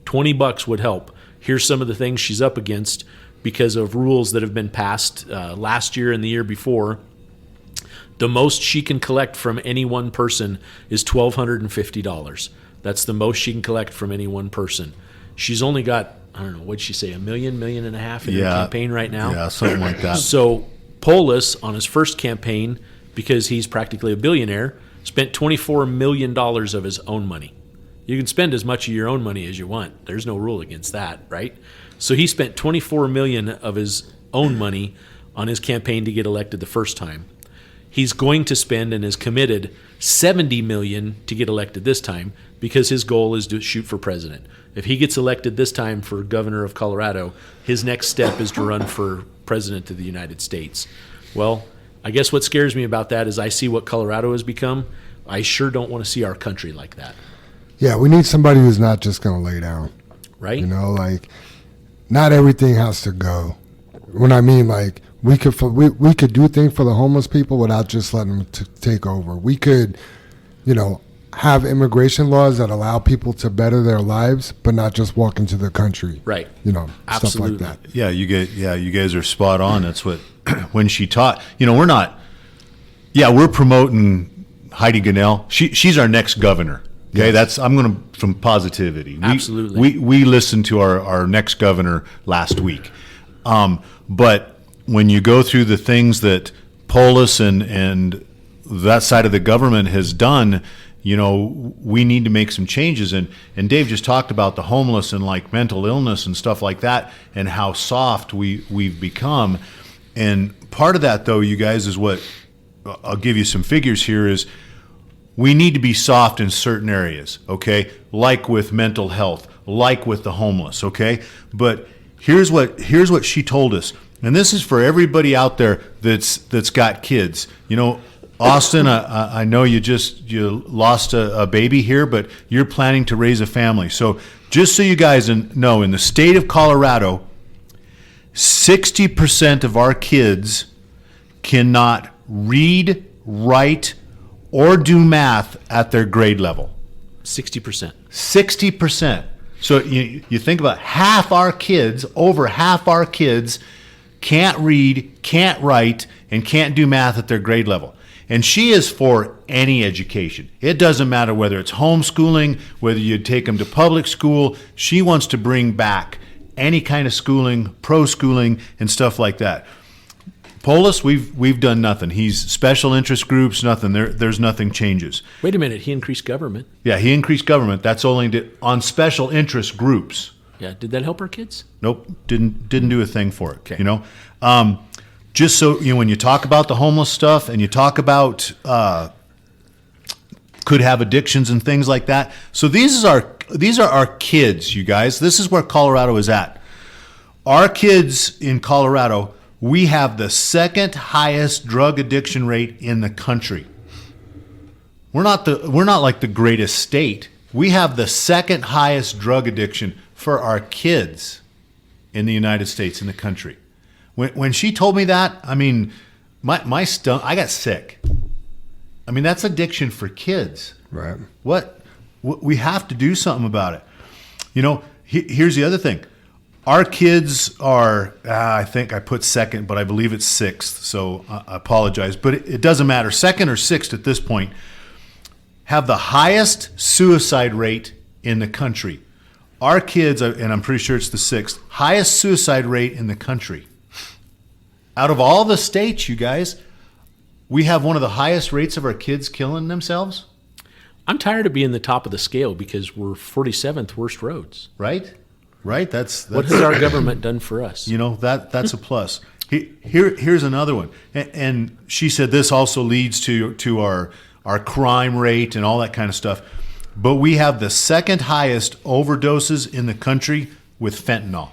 $20 would help. Here's some of the things she's up against because of rules that have been passed last year and the year before. The most she can collect from any one person is $1,250. That's the most she can collect from any one person. She's only got, I don't know, what'd she say, $1.5 million in her campaign right now? Yeah, something like that. So Polis, on his first campaign, because he's practically a billionaire, spent $24 million of his own money. You can spend as much of your own money as you want. There's no rule against that, right? So he spent $24 million of his own money on his campaign to get elected the first time. He's going to spend and is committed $70 million to get elected this time because his goal is to shoot for president. If he gets elected this time for governor of Colorado, his next step is to run for president of the United States. Well, I guess what scares me about that is I see what Colorado has become. I sure don't want to see our country like that. Yeah, we need somebody who's not just going to lay down. Right? Not everything has to go. When I mean, we could do things for the homeless people without just letting them take over. We could, have immigration laws that allow people to better their lives, but not just walk into the country. Right. Stuff like that. Yeah, you guys are spot on. That's what when she taught. We're promoting Heidi Ganahl. She's our next governor. Okay, Yes. I'm going to from positivity. Absolutely. We listened to our next governor last week, but when you go through the things that Polis and that side of the government has done, we need to make some changes. And Dave just talked about the homeless and mental illness and stuff like that, and how soft we've become. And part of that, though, you guys, is what I'll give you some figures here is. We need to be soft in certain areas, okay? Like with mental health, like with the homeless, okay? But here's what she told us, and this is for everybody out there that's got kids. Austin, I know you lost a baby here, but you're planning to raise a family. So just so you guys know, in the state of Colorado, 60% of our kids cannot read, write, or do math at their grade level. 60%. 60%. So you think about over half our kids can't read, can't write, and can't do math at their grade level. And she is for any education. It doesn't matter whether it's homeschooling, whether you take them to public school. She wants to bring back any kind of schooling, pro-schooling, and stuff like that. Polis, we've done nothing. He's special interest groups, nothing. There's nothing changes. Wait a minute. He increased government. Yeah, he increased government. That's only on special interest groups. Yeah. Did that help our kids? Nope, didn't do a thing for it. Okay. You know, just so when you talk about the homeless stuff and you talk about could have addictions and things like that. So these are our kids, you guys. This is where Colorado is at. Our kids in Colorado, we have the second highest drug addiction rate in the country. We're not like the greatest state. We have the second highest drug addiction for our kids in the United States, in the country. When she told me that, I mean, my stomach, I got sick. I mean, that's addiction for kids. Right. What we have to do something about it. You know, here's the other thing. Our kids are, I think I put second, but I believe it's sixth, so I apologize. But it doesn't matter. Second or sixth at this point have the highest suicide rate in the country. Our kids, and I'm pretty sure it's the sixth, highest suicide rate in the country. Out of all the states, you guys, we have one of the highest rates of our kids killing themselves. I'm tired of being the top of the scale because we're 47th worst roads. Right? Right? That's What has our government done for us? You know, that's a plus. Here's another one. And she said this also leads to our crime rate and all that kind of stuff. But we have the second highest overdoses in the country with fentanyl.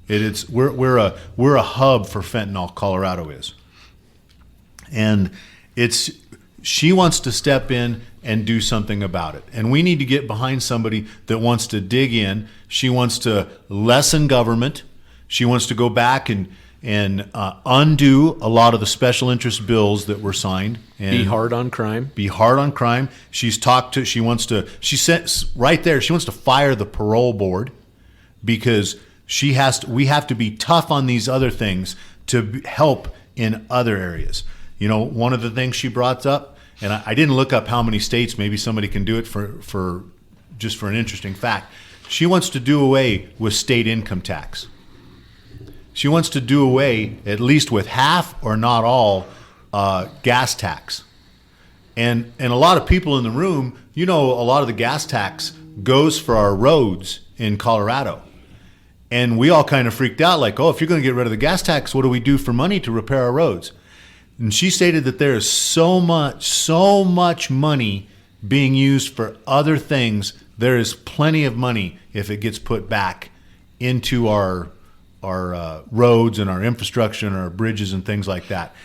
We're a hub for fentanyl, Colorado is. And she wants to step in and do something about it. And we need to get behind somebody that wants to dig in. She wants to lessen government. She wants to go back and undo a lot of the special interest bills that were signed. And Be hard on crime. Be hard on crime. She says right there, she wants to fire the parole board because we have to be tough on these other things to help in other areas. You know, one of the things she brought up, and I didn't look up how many states, maybe somebody can do it for an interesting fact. She wants to do away with state income tax. She wants to do away, at least with half or not all, gas tax. And a lot of people in the room, you know, a lot of the gas tax goes for our roads in Colorado. And we all kind of freaked out like, oh, if you're going to get rid of the gas tax, what do we do for money to repair our roads? And she stated that there is so much money being used for other things. There is plenty of money if it gets put back into our roads and our infrastructure and our bridges and things like that.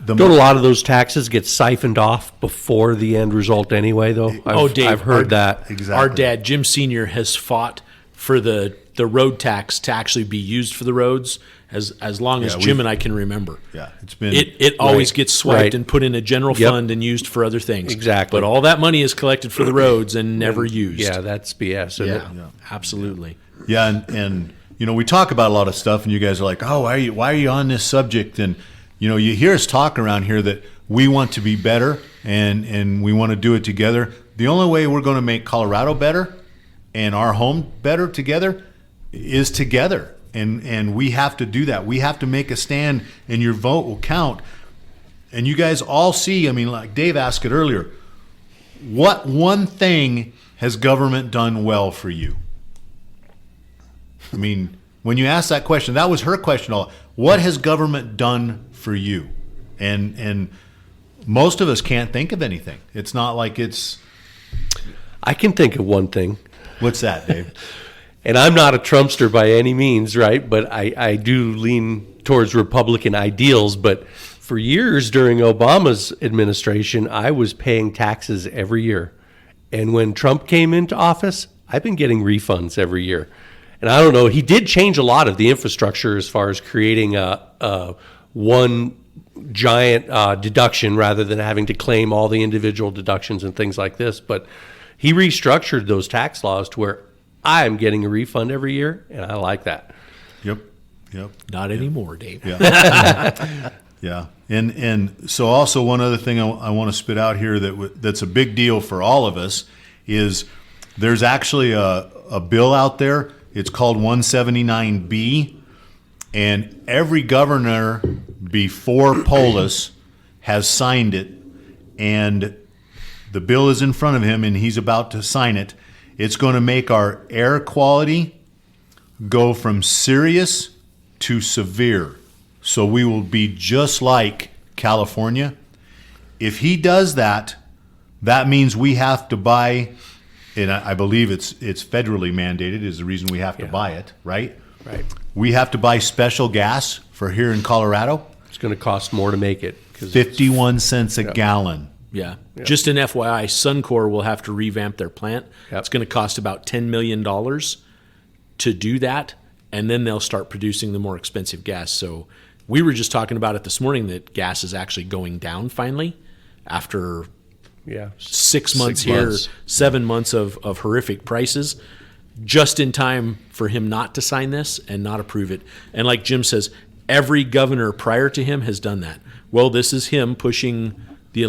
Don't a lot of those taxes get siphoned off before the end result anyway, though? Dave, I've heard that. Exactly. Our dad, Jim Sr., has fought for the road tax to actually be used for the roads as long as Jim and I can remember. Yeah, it's been it always Right, gets swiped right. and put in a general Yep. fund and used for other things. Exactly. But all that money is collected for the roads and never used. Yeah, that's BS, isn't it? Yeah, absolutely. Yeah, and you know, we talk about a lot of stuff, and you guys are like, "Oh, why are you on this subject?" And you know, you hear us talk around here that we want to be better, and we want to do it together. The only way we're going to make Colorado better and our home better together is together, and we have to do that. We have to make a stand, and your vote will count. And you guys all see. I mean, like Dave asked it earlier. What one thing has government done well for you? I mean, when you ask that question, that was her question. What has government done for you? And most of us can't think of anything. It's not like it's. I can think of one thing. What's that, Dave? And I'm not a Trumpster by any means, right? But I do lean towards Republican ideals. But for years during Obama's administration, I was paying taxes every year. And when Trump came into office, I've been getting refunds every year. And I don't know, he did change a lot of the infrastructure as far as creating a one giant deduction rather than having to claim all the individual deductions and things like this. But he restructured those tax laws to where I am getting a refund every year, and I like that. Yep. Not anymore, Dave. Yeah. Yeah. And so also one other thing I want to spit out here that's a big deal for all of us is there's actually a bill out there. It's called 179B, and every governor before Polis has signed it, and the bill is in front of him, and he's about to sign it. It's going to make our air quality go from serious to severe. So we will be just like California. If he does that, that means we have to buy, and I believe it's federally mandated is the reason we have to buy it, right? Right. We have to buy special gas for here in Colorado, It's going to cost more to make it. 51 cents a gallon. Yeah. Just an FYI, Suncor will have to revamp their plant. Yep. It's going to cost about $10 million to do that, and then they'll start producing the more expensive gas. So we were just talking about it this morning that gas is actually going down finally after 6 months here, 7 months of horrific prices, just in time for him not to sign this and not approve it. And like Jim says, every governor prior to him has done that. Well, this is him pushing his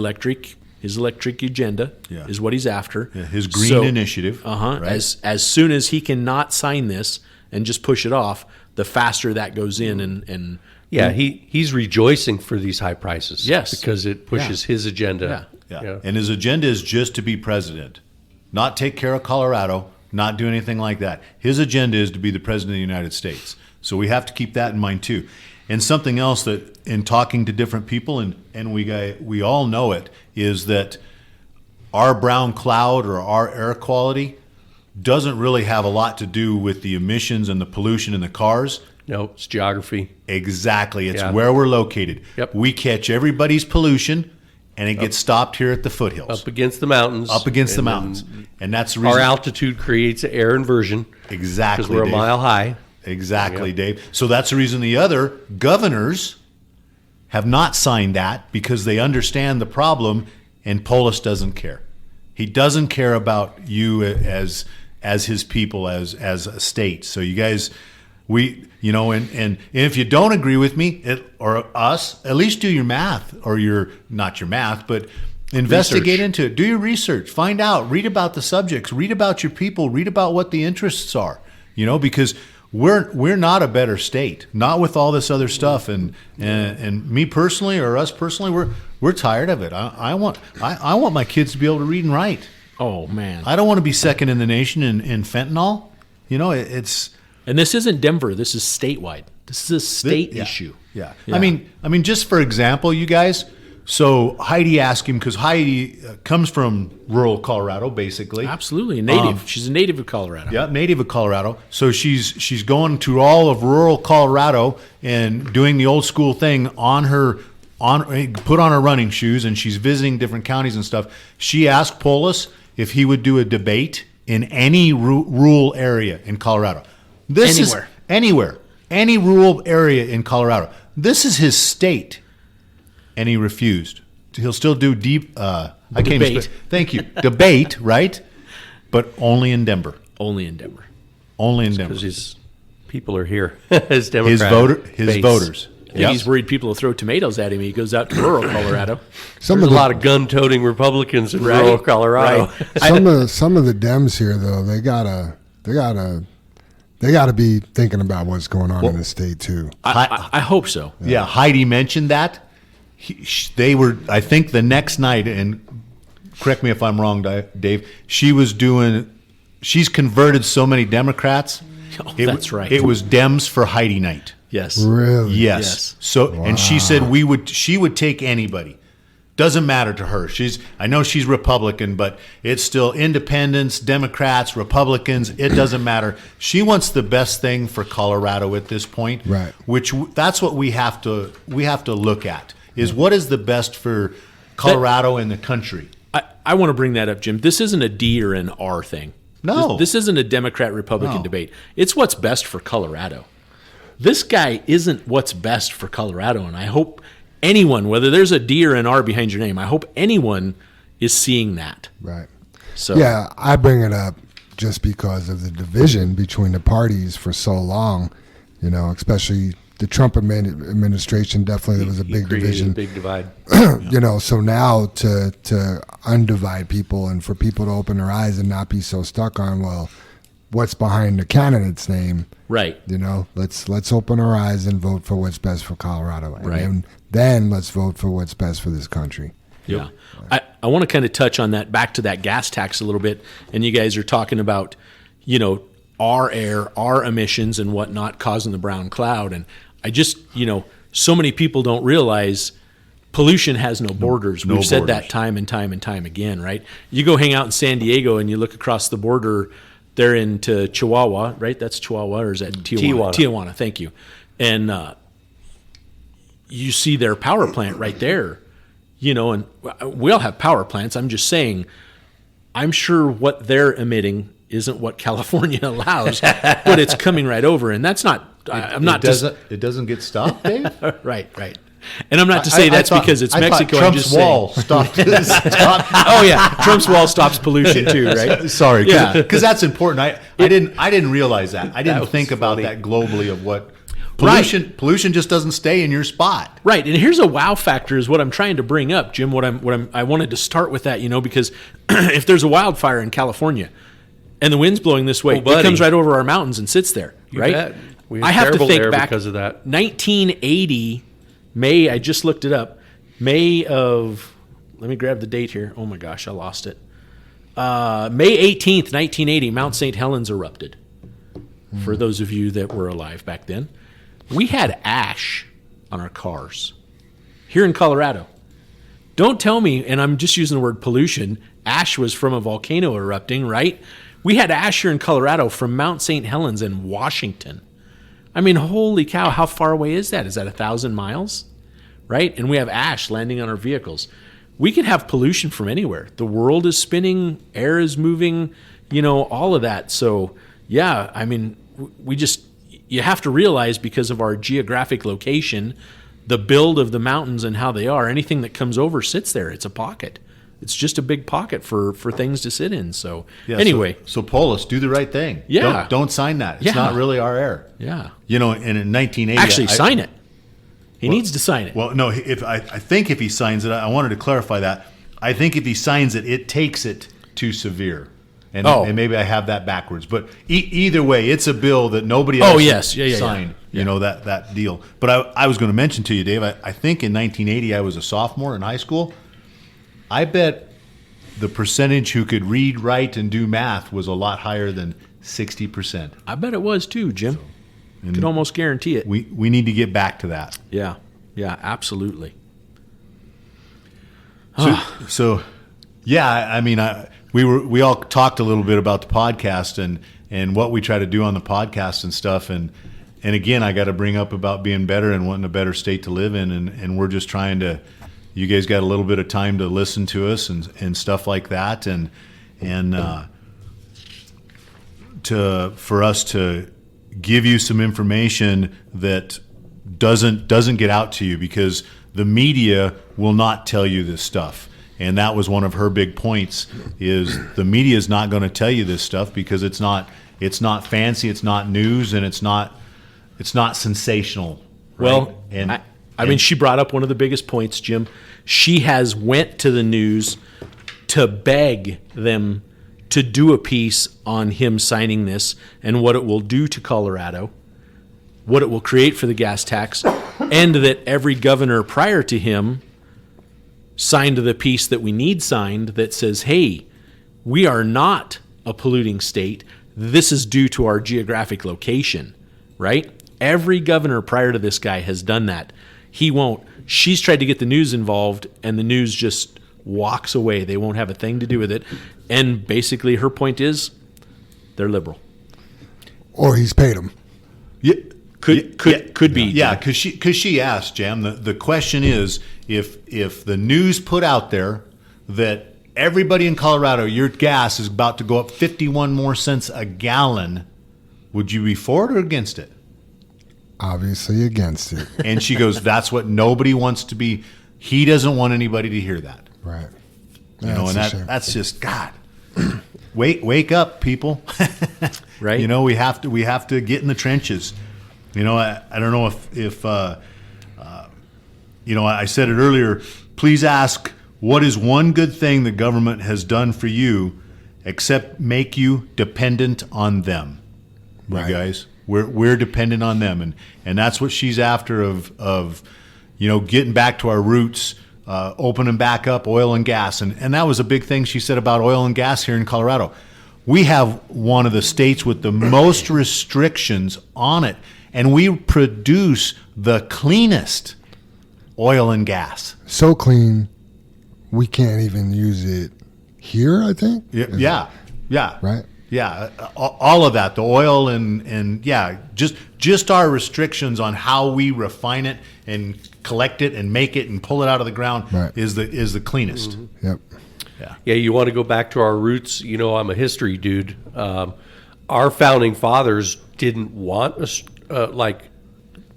electric agenda is what he's after. Yeah, his green initiative. Right? As soon as he cannot sign this and just push it off, the faster that goes in and he's rejoicing for these high prices. Yes. Because it pushes his agenda. Yeah. And his agenda is just to be president, not take care of Colorado, not do anything like that. His agenda is to be the president of the United States. So we have to keep that in mind too. And something else that in talking to different people, and we all know it, is that our brown cloud or our air quality doesn't really have a lot to do with the emissions and the pollution in the cars. No, it's geography. Exactly. It's where we're located. Yep. We catch everybody's pollution, and it gets stopped here at the foothills. Up against the mountains. And that's the reason. Our altitude creates air inversion. Exactly. Because we're a mile high. Exactly, Dave. So that's the reason the other governors have not signed that, because they understand the problem, and Polis doesn't care. He doesn't care about you as his people, as a state. So you guys, and if you don't agree with me or us, at least do your math, or not your math, but investigate into it. Do your research. Find out. Read about the subjects. Read about your people. Read about what the interests are. Because we're not a better state, not with all this other stuff. And me personally, or us personally, we're tired of it. I want my kids to be able to read and write. Oh man, I don't want to be second in the nation in fentanyl. It's. And this isn't Denver. This is statewide. This is a state issue. Yeah. I mean, just for example, you guys. So Heidi asked him, because Heidi comes from rural Colorado, basically. Absolutely, a native. She's a native of Colorado. Yeah, native of Colorado. So she's going to all of rural Colorado and doing the old school thing put on her running shoes, and she's visiting different counties and stuff. She asked Polis if he would do a debate in any rural area in Colorado. Anywhere, any rural area in Colorado. This is his state. And he refused. He'll still do debate. Thank you. Debate, right? But only in Denver. Only in Denver. Only in Denver. Because his people are here. His Democrat his voters. I think he's worried people will throw tomatoes at him. He goes out to rural Colorado. There's a lot of gun-toting Republicans in rural Colorado. Right. Some of the Dems here, though, they gotta be thinking about what's going on in the state too. I hope so. Yeah, Heidi mentioned that. They were, I think, the next night, and correct me if I'm wrong, Dave. She's converted so many Democrats. Oh, that's right. It was Dems for Heidi night. Yes. Really? Yes. So, and she said she would take anybody. Doesn't matter to her. I know she's Republican, but it's still independents, Democrats, Republicans. It doesn't matter. She wants the best thing for Colorado at this point. Right. That's what we have to look at. Is what is the best for Colorado and the country? I want to bring that up, Jim. This isn't a D or an R thing. No. This isn't a Democrat-Republican No. debate. It's what's best for Colorado. This guy isn't what's best for Colorado, and I hope anyone, whether there's a D or an R behind your name, I hope anyone is seeing that. Right. So Yeah, I bring it up just because of the division between the parties for so long, especially the Trump administration. Definitely, there was a big Created division. a big divide. So now to undivide people and for people to open their eyes and not be so stuck on, well, what's behind the candidate's name. right. Let's open our eyes and vote for what's best for Colorado. And Right. then let's vote for what's best for this country. Yeah. I want to kind of touch on that, back to that gas tax a little bit. And you guys are talking about, our air, our emissions and whatnot causing the brown cloud. And I just, so many people don't realize pollution has no borders. No We've said borders. that time and time and time again, right? You go hang out in San Diego and you look across the border there into Chihuahua, right? That's Chihuahua, or is that Tijuana? Tijuana, thank you. And you see their power plant right there. And we all have power plants. I'm just saying, I'm sure what they're emitting isn't what California allows, but it's coming right over. And that's not, I'm not just, It doesn't get stopped, Dave? right. And I'm not to say that's because it's Mexico. I'm Trump's just saying. wall stopped. Oh yeah, Trump's wall stops pollution too, right? Sorry, Yeah. because that's important. I didn't realize that. I didn't was think about funny. that globally of what pollution just doesn't stay in your spot. Right, and here's a wow factor is what I'm trying to bring up, Jim. I wanted to start with that, because if there's a wildfire in California and the wind's blowing this way, Oh, buddy. it comes right over our mountains and sits there, You right? bet. We have I have to terrible think air back because of that. 1980 May. I just looked it up. May of, let me grab the date here. Oh my gosh, I lost it. May 18th, 1980, Mount St. Helens erupted. For those of you that were alive back then, we had ash on our cars here in Colorado. Don't tell me, and I'm just using the word pollution, ash was from a volcano erupting, right? We had ash here in Colorado from Mount St. Helens in Washington. I mean, holy cow, how far away is that? Is that 1,000 miles? Right? And we have ash landing on our vehicles. We can have pollution from anywhere. The world is spinning, air is moving, all of that. So, yeah, I mean, you have to realize because of our geographic location, the build of the mountains and how they are, anything that comes over sits there. It's a pocket. It's just a big pocket for things to sit in. So Yeah, anyway, so Polis, do the right thing. Yeah. don't sign that. It's Yeah. not really our air. yeah. And in 1980, Actually, sign it. He needs to sign it. Well, no. If I think if he signs it, I wanted to clarify that. I think if he signs it, it takes it to severe. And, Oh. and maybe I have that backwards. But either way, it's a bill that nobody Oh, else yes. Yeah, signed. yeah. That deal. But I was going to mention to you, Dave, I think in 1980 I was a sophomore in high school. I bet the percentage who could read, write, and do math was a lot higher than 60%. I bet it was too, Jim. Could almost guarantee it. We need to get back to that. Yeah, absolutely. So yeah, I mean, we all talked a little bit about the podcast and what we try to do on the podcast and stuff. And again, I got to bring up about being better and wanting a better state to live in. And we're just trying to, you guys got a little bit of time to listen to us and stuff like that. And for us to give you some information that doesn't get out to you, because the media will not tell you this stuff. And that was one of her big points, is the media is not going to tell you this stuff because it's not fancy, it's not news, and it's not sensational. Right? Well, I mean, she brought up one of the biggest points, Jim. She has went to the news to beg them to do a piece on him signing this and what it will do to Colorado, what it will create for the gas tax, and that every governor prior to him signed the piece that we need signed that says, hey, we are not a polluting state. This is due to our geographic location, right? Every governor prior to this guy has done that. He won't. She's tried to get the news involved, and the news just walks away. They won't have a thing to do with it. And basically her point is they're liberal. Or he's paid them. Yeah. Could be. Yeah, because she asked, Jam. The question is, if the news put out there that everybody in Colorado, your gas is about to go up 51 more cents a gallon. Would you be for it or against it? Obviously against it. And she goes, that's what nobody wants to be. He doesn't want anybody to hear that. Right. You know, and That's a shame. that's just God. Wake up, people. Right. You know, we have to get in the trenches. You know, I don't know if you know, I said it earlier. Please ask, what is one good thing the government has done for you, except make you dependent on them? Right. You guys, we're dependent on them, and that's what she's after of you know, getting back to our roots. Opening back up oil and gas. And that was a big thing she said about oil and gas here in Colorado. We have one of the states with the most restrictions on it, and we produce the cleanest oil and gas. So clean, we can't even use it here, I think. Yeah. Right? Yeah, all of that, the oil and yeah, just our restrictions on how we refine it and collect it and make it and pull it out of the ground Right. is the cleanest. Mm-hmm. Yep. Yeah, you want to go back to our roots. You know, I'm a history dude. Our founding fathers didn't want like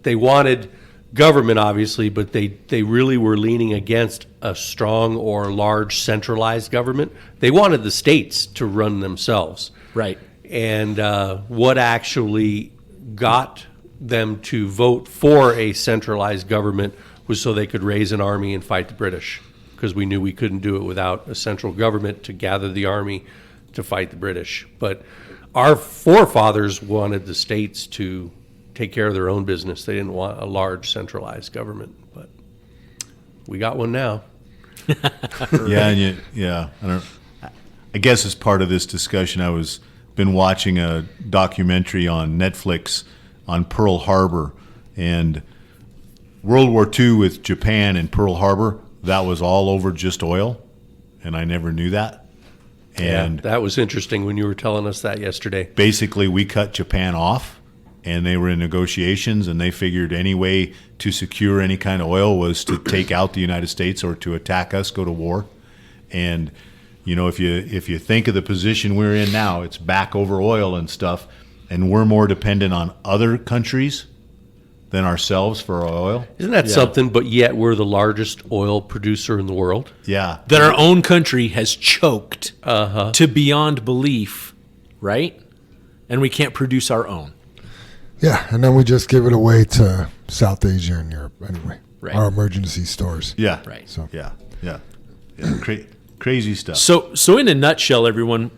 they wanted government, obviously, but they really were leaning against a strong or large centralized government. They wanted the states to run themselves. Right. And what actually got them to vote for a centralized government was so they could raise an army and fight the British, because we knew we couldn't do it without a central government to gather the army to fight the British. But our forefathers wanted the states to take care of their own business. They didn't want a large centralized government, but we got one now. Yeah, and I guess as part of this discussion, been watching a documentary on Netflix on Pearl Harbor and World War II with Japan and Pearl Harbor. That was all over just oil, and I never knew that. And that was interesting when you were telling us that yesterday. basically, we cut Japan off, and they were in negotiations, and they figured any way to secure any kind of oil was to take out the United States or to attack us, go to war. And you know, if you think of the position we're in now, it's back over oil and stuff, and we're more dependent on other countries than ourselves for our oil. Isn't that something? But yet we're the largest oil producer in the world. Yeah. That our own country has choked to beyond belief, right? And we can't produce our own. Yeah, and then we just give it away to South Asia and Europe anyway. Right. Our emergency stores. Yeah. Right. So Yeah. Crazy stuff. So in a nutshell, everyone,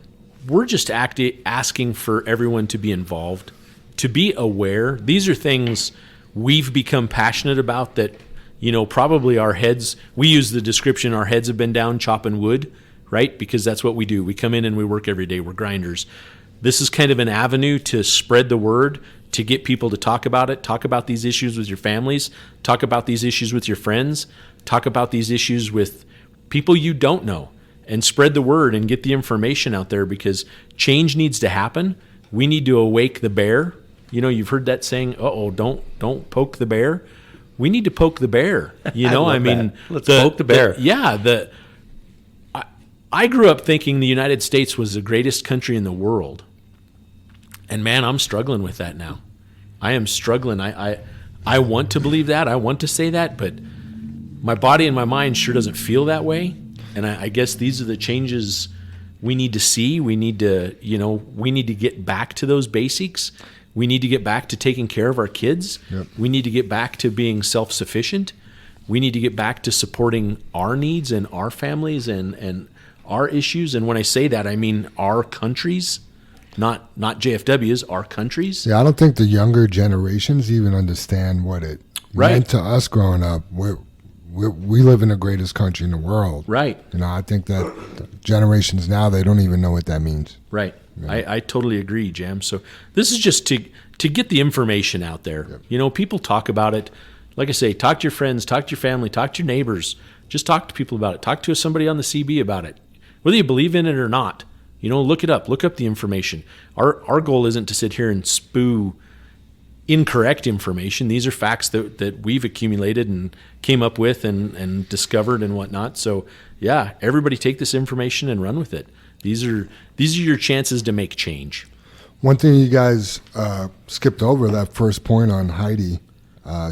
we're just asking for everyone to be involved, to be aware. These are things we've become passionate about that, you know, probably our heads, we use the description, our heads have been down chopping wood, right? Because that's what we do. We come in and we work every day. We're grinders. This is kind of an avenue to spread the word, to get people to talk about it, talk about these issues with your families, talk about these issues with your friends, talk about these issues with people you don't know, and spread the word and get the information out there, because change needs to happen. We need to awake the bear. You know, you've heard that saying, don't poke the bear. We need to poke the bear. You know, I mean, let's poke the bear. I grew up thinking the United States was the greatest country in the world. And man, I'm struggling with that now. I am struggling. I want to believe that. I want to say that, but my body and my mind sure doesn't feel that way. And I guess these are the changes we need to see. We need to, we need to get back to those basics. We need to get back to taking care of our kids. Yep. We need to get back to being self-sufficient. We need to get back to supporting our needs and our families and our issues. And when I say that, I mean our countries, not JFW's, our countries. Yeah, I don't think the younger generations even understand what it meant to us growing up. We live in the greatest country in the world. Right. You know, I think that generations now, they don't even know what that means. Right. Yeah. I totally agree, Jam. So this is just to get the information out there. Yep. You know, people talk about it. Like I say, talk to your friends, talk to your family, talk to your neighbors. Just talk to people about it. Talk to somebody on the CB about it. Whether you believe in it or not, look it up. Look up the information. Our goal isn't to sit here and spew incorrect information. These are facts that we've accumulated and came up with and discovered and whatnot. So yeah, everybody take this information and run with it. These are your chances to make change. One thing you guys skipped over, that first point on Heidi.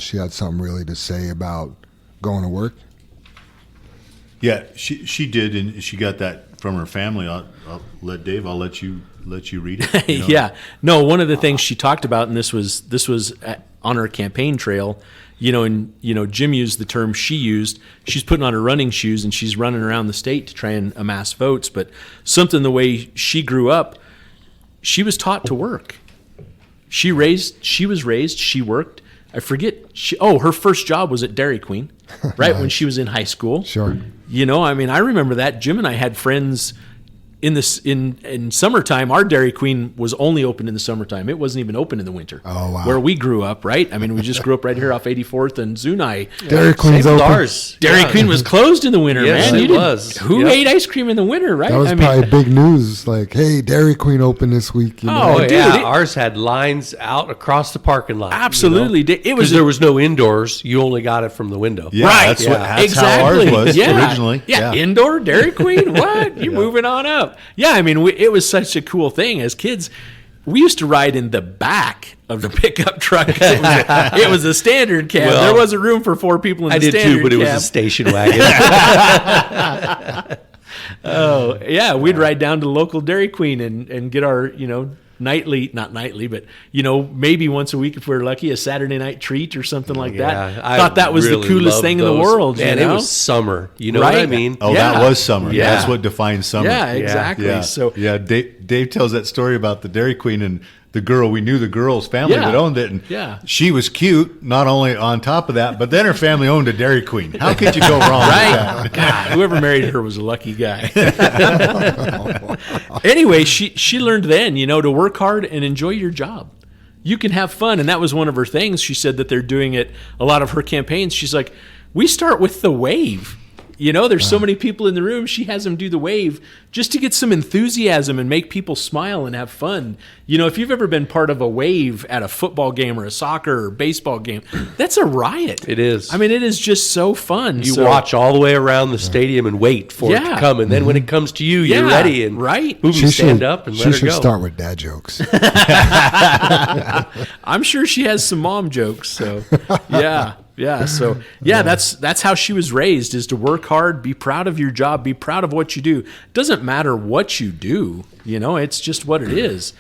She had something really to say about going to work. Yeah, she did, and she got that from her family. I'll let Dave. I'll let you read it. You know? Yeah. No, one of the things she talked about, and this was on her campaign trail, and Jim used the term she used. She's putting on her running shoes and she's running around the state to try and amass votes. But something the way she grew up, she was taught to work. She was raised. She worked. I forget. Her first job was at Dairy Queen, right? Nice. When she was in high school. Sure. I remember that. Jim and I had friends in summertime. Our Dairy Queen was only open in the summertime. It wasn't even open in the winter. Oh, wow. Where we grew up, right? We just grew up right here off 84th and Zunai. Dairy Queen's Same with open. ours. Dairy Yeah. Queen was closed in the winter, Yes, man. it was. Who Yep. ate ice cream in the winter, right? That was probably big news. Like, hey, Dairy Queen open this week. You know? Oh, Oh, dude, yeah, it- ours had lines out across the parking lot. Absolutely. It was Because there was no indoors. You only got it from the window. Yeah, right. that's how exactly. ours was yeah. originally. Yeah. Indoor Dairy Queen. What? You're moving on up. Yeah. It was such a cool thing as kids. We used to ride in the back of the pickup truck. It was a standard cab. Well, there wasn't room for 4 people in the I did standard too, but it was cab. a station wagon. Oh, yeah. We'd ride down to the local Dairy Queen and get our, not nightly, but, maybe once a week if we were lucky, a Saturday night treat or something like that. I Thought that was really the coolest loved thing in those. the world. Man, you it know? was summer. You know what I Right. mean? Oh, Yeah. that was summer. Yeah. That's what defines summer. Yeah, exactly. Yeah. So Yeah, Dave tells that story about the Dairy Queen and the girl. We knew the girl's family Yeah. that owned it, and Yeah. she was cute. Not only on top of that, but then her family owned a Dairy Queen. How could you go wrong with that? right? God, whoever married her was a lucky guy. Anyway, she learned then, to work hard and enjoy your job. You can have fun, and that was one of her things. She said that they're doing it a lot of her campaigns. She's like, we start with the wave. There's so many people in the room. She has them do the wave just to get some enthusiasm and make people smile and have fun. If you've ever been part of a wave at a football game or a soccer or baseball game, that's a riot. It is. It is just so fun. You watch all the way around the stadium and wait for it Yeah. to come, and then when it comes to you, you're Yeah, ready and right. boom, you stand up and let she her should go. start with dad jokes. I'm sure she has some mom jokes. So yeah. So that's how she was raised, is to work hard, be proud of your job, be proud of what you do. It doesn't matter what you do, it's just what it is.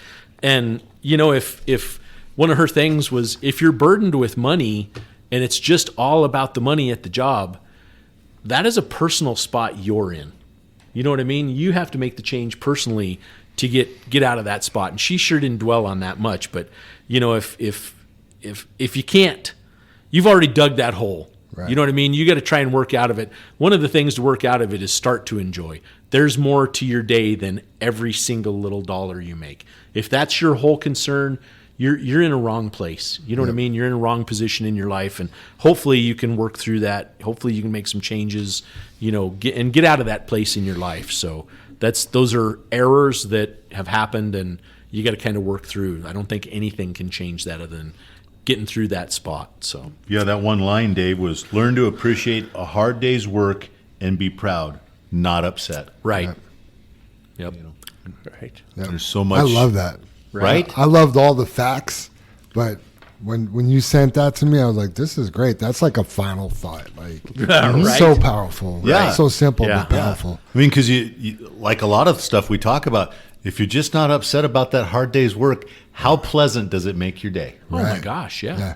And if one of her things was, if you're burdened with money and it's just all about the money at the job, that is a personal spot you're in. You know what I mean? You have to make the change personally to get out of that spot. And she sure didn't dwell on that much, but if you can't, you've already dug that hole. Right. You know what I mean? You got to try and work out of it. One of the things to work out of it is start to enjoy. There's more to your day than every single little dollar you make. If that's your whole concern, you're in a wrong place. You know what I mean? You're in a wrong position in your life, and hopefully you can work through that. Hopefully you can make some changes, get out of that place in your life. So those are errors that have happened, and you got to kind of work through. I don't think anything can change that other than getting through that spot. So Yeah, that one line, Dave, was learn to appreciate a hard day's work and be proud, not upset. right. Yep. Right. There's so much. I love that. Right? I loved all the facts, but when you sent that to me, I was like, this is great. That's like a final thought. Like, Right. so powerful. Yeah. So simple, Yeah. but powerful. I mean, because you, like a lot of stuff we talk about, if you're just not upset about that hard day's work, how pleasant does it make your day? Oh my Right. gosh, Yeah.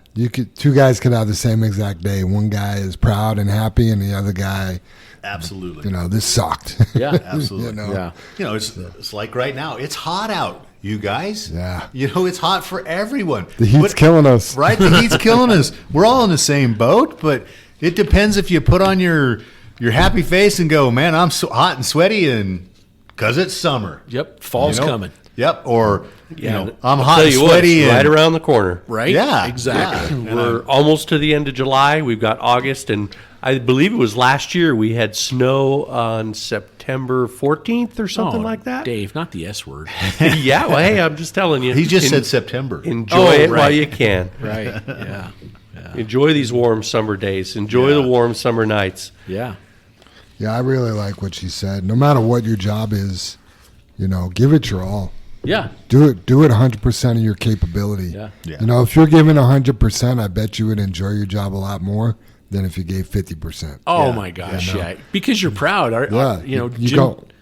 Two guys could have the same exact day. One guy is proud and happy, and the other guy, Absolutely. this sucked. Yeah. Absolutely. Yeah. It's like right now. It's hot out, you guys. Yeah. It's hot for everyone. The heat's killing us. Right? The heat's killing us. We're all in the same boat, but it depends if you put on your happy face and go, man, I'm so hot and sweaty, and because it's summer. Yep. Fall's coming. Yep. Or, I'm I'll hot tell and you what, sweaty. it's right and, around the corner. Right? Yeah, Exactly. yeah. We're almost to the end of July. We've got August, and I believe it was last year we had snow on September 14th or something Oh, like that. Dave, not the S word. Yeah, well, hey, I'm just telling you. He just said September. Enjoy it while right. you can. Right. Yeah. Enjoy these warm summer days. Enjoy the warm summer nights. Yeah. Yeah, I really like what she said. No matter what your job is, give it your all. Yeah. Do it 100% of your capability. Yeah. Yeah. If you're giving 100%, I bet you would enjoy your job a lot more than if you gave 50%. Oh Yeah. my gosh. Yeah. Because you're proud. Yeah, You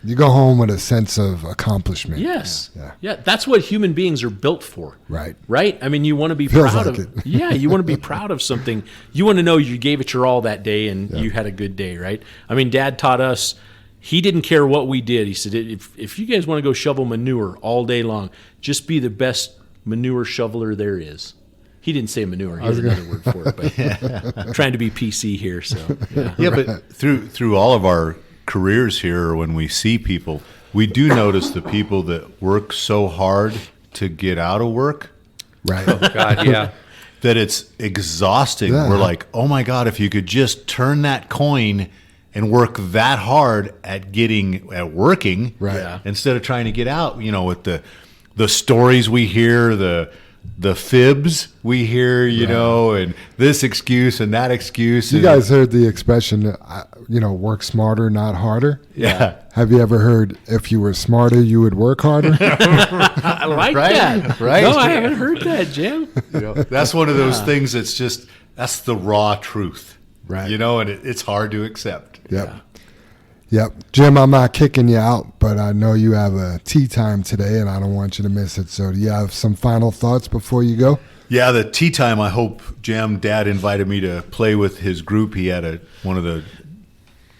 you go home with a sense of accomplishment. Yes. Yeah. Yeah. That's what human beings are built for. Right. Right? I mean, you want to be Feels proud like of it. Yeah, you want to be proud of something. You want to know you gave it your all that day and you had a good day, right? I mean, Dad taught us he didn't care what we did. He said, if you guys want to go shovel manure all day long, just be the best manure shoveler there is. He didn't say manure. He has another word for it, but trying to be PC here. So, yeah. Yeah, but through all of our careers here, when we see people, we do notice the people that work so hard to get out of work Right. God, yeah. that it's exhausting. Yeah. We're like, oh my God, if you could just turn that coin and work that hard at working, Right. Yeah. instead of trying to get out, with the stories we hear, the fibs we hear, and this excuse and that excuse. You and- guys heard the expression, work smarter, not harder? yeah. Have you ever heard, if you were smarter, you would work harder? I like Right? that. Right? No, I haven't heard that, Jim. That's one of those things that's the raw truth. Right. And it's hard to accept. Yep. Jim, I'm not kicking you out, but I know you have a tea time today, and I don't want you to miss it. So do you have some final thoughts before you go? Yeah, the tea time, I hope Dad invited me to play with his group. He had one of the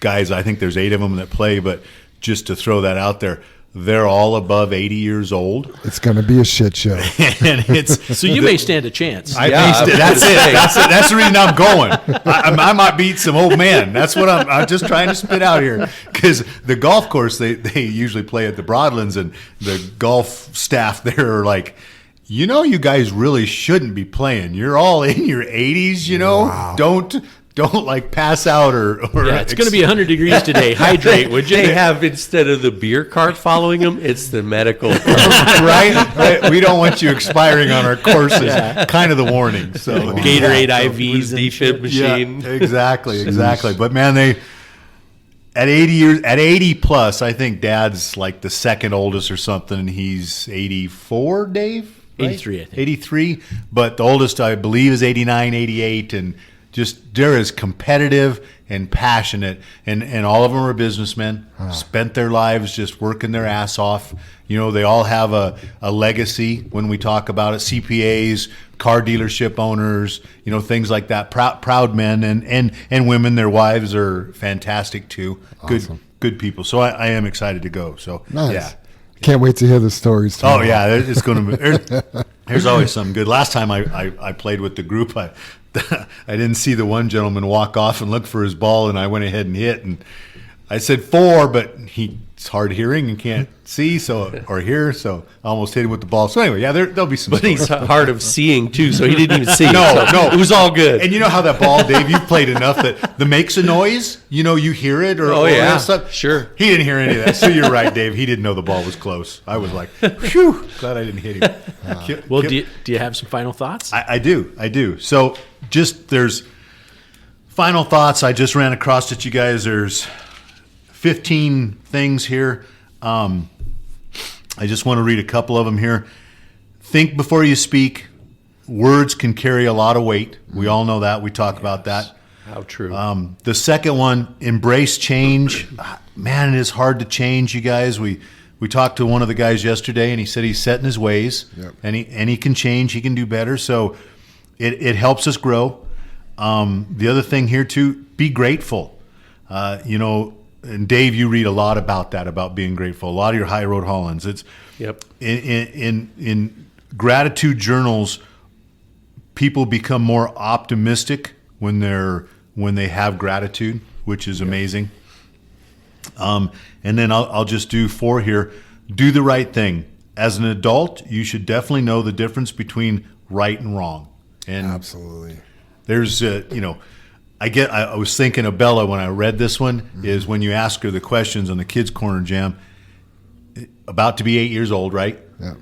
guys, I think there's 8 of them that play, but just to throw that out there, they're all above 80 years old. It's going to be a shit show. And it's So you may stand a chance. that's it. That's the reason I'm going. I might beat some old man. That's what I'm just trying to spit out here. Because the golf course, they usually play at the Broadlands, and the golf staff there are like, you guys really shouldn't be playing. You're all in your 80s. Wow. Don't like pass out or Yeah, it's going to be 100 degrees today. Hydrate, would you? They have, instead of the beer cart following them, it's the medical. right. We don't want you expiring on our courses. Kind of the warning. So Gatorade Yeah, so IVs and defib machine. Yeah, exactly. But man, at 80 plus, I think Dad's like the second oldest or something, and he's 84, Dave? Right? 83, I think. 83. But the oldest, I believe, is 89, 88, and just they're as competitive and passionate, and all of them are businessmen, spent their lives just working their ass off. They all have a legacy when we talk about it. CPAs, car dealership owners, things like that. Proud men and women. Their wives are fantastic too. Awesome. Good people. So I am excited to go. So Nice. yeah. Can't wait to hear the stories tomorrow. Oh yeah, it's going to be. There's always something good. Last time I played with the group, I didn't see the one gentleman walk off and look for his ball, and I went ahead and hit, and I said 4, but he's hard hearing and can't see or hear, so I almost hit him with the ball. So anyway, yeah, there'll be some. But he's hard of seeing, too, so he didn't even see. No, So it was all good. And you know how that ball, Dave, you've played enough that makes a noise, you hear it or yeah, that stuff. sure. He didn't hear any of that. So you're right, Dave. He didn't know the ball was close. I was like, phew, glad I didn't hit him. Well, do you have some final thoughts? I do. So there's final thoughts. I just ran across it, you guys. There's 15 things here. I just want to read a couple of them here. Think before you speak. Words can carry a lot of weight. We all know that. We talk about that. How true. The second one, embrace change. Man, it is hard to change, you guys. We talked to one of the guys yesterday, and he said he's set in his ways, and he can change. He can do better. So it helps us grow. The other thing here too, be grateful. And Dave, you read a lot about that, about being grateful. A lot of your high road Hollands. It's Yep. In gratitude journals, people become more optimistic when they have gratitude, which is amazing. And then I'll just do 4 here. Do the right thing. As an adult, you should definitely know the difference between right and wrong. And Absolutely. there's I was thinking of Bella when I read this one, is when you ask her the questions on the Kids Corner Jam, about to be 8 years old, right? Yeah.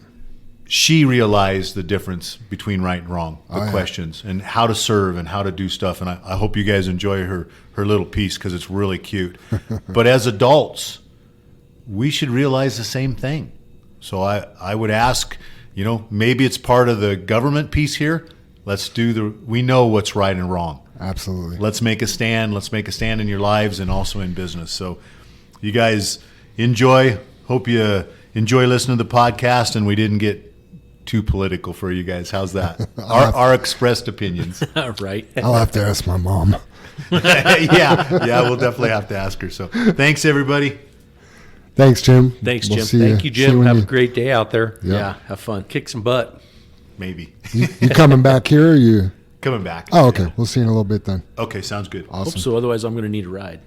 She realized the difference between right and wrong, the yeah. questions, and how to serve and how to do stuff. And I hope you guys enjoy her little piece because it's really cute. But as adults, we should realize the same thing. So I would ask, maybe it's part of the government piece here. We know what's right and wrong. Absolutely. Let's make a stand. Let's make a stand in your lives and also in business. So you guys enjoy. Hope you enjoy listening to the podcast, and we didn't get too political for you guys. How's that? Our expressed opinions. Right. I'll have to ask my mom. Yeah, we'll definitely have to ask her. So thanks, everybody. Thanks, Jim. Thanks, Jim. Thank you, Jim. Have a great day out there. Yeah, have fun. Kick some butt. Maybe. You coming back here or you? Coming back. Oh, okay. We'll see you in a little bit then. Okay, sounds good. Awesome. Hope so. Otherwise, I'm going to need a ride.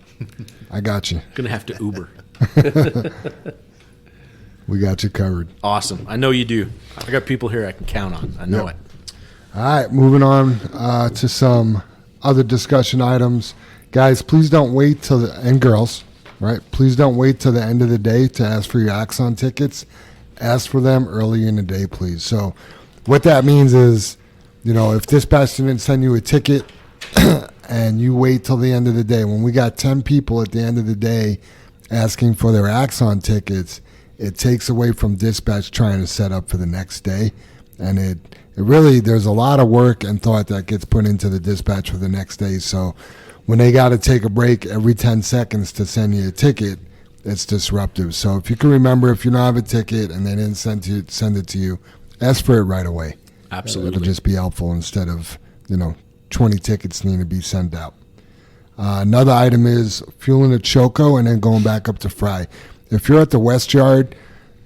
I got you. Going to have to Uber. We got you covered. Awesome. I know you do. I got people here I can count on. I know Yep. it. All right, moving on to some other discussion items. Guys, please don't wait till and girls, right? Please don't wait till the end of the day to ask for your Axon tickets. Ask for them early in the day, please. So what that means is, if dispatch didn't send you a ticket and you wait till the end of the day, when we got 10 people at the end of the day asking for their Axon tickets, it takes away from dispatch trying to set up for the next day. And it really, there's a lot of work and thought that gets put into the dispatch for the next day. So when they got to take a break every 10 seconds to send you a ticket, it's disruptive. So if you can remember, if you don't have a ticket and they didn't send it to you, ask for it right away. Absolutely. It'll just be helpful instead of, 20 tickets need to be sent out. Another item is fueling a Choco and then going back up to Fry. If you're at the West Yard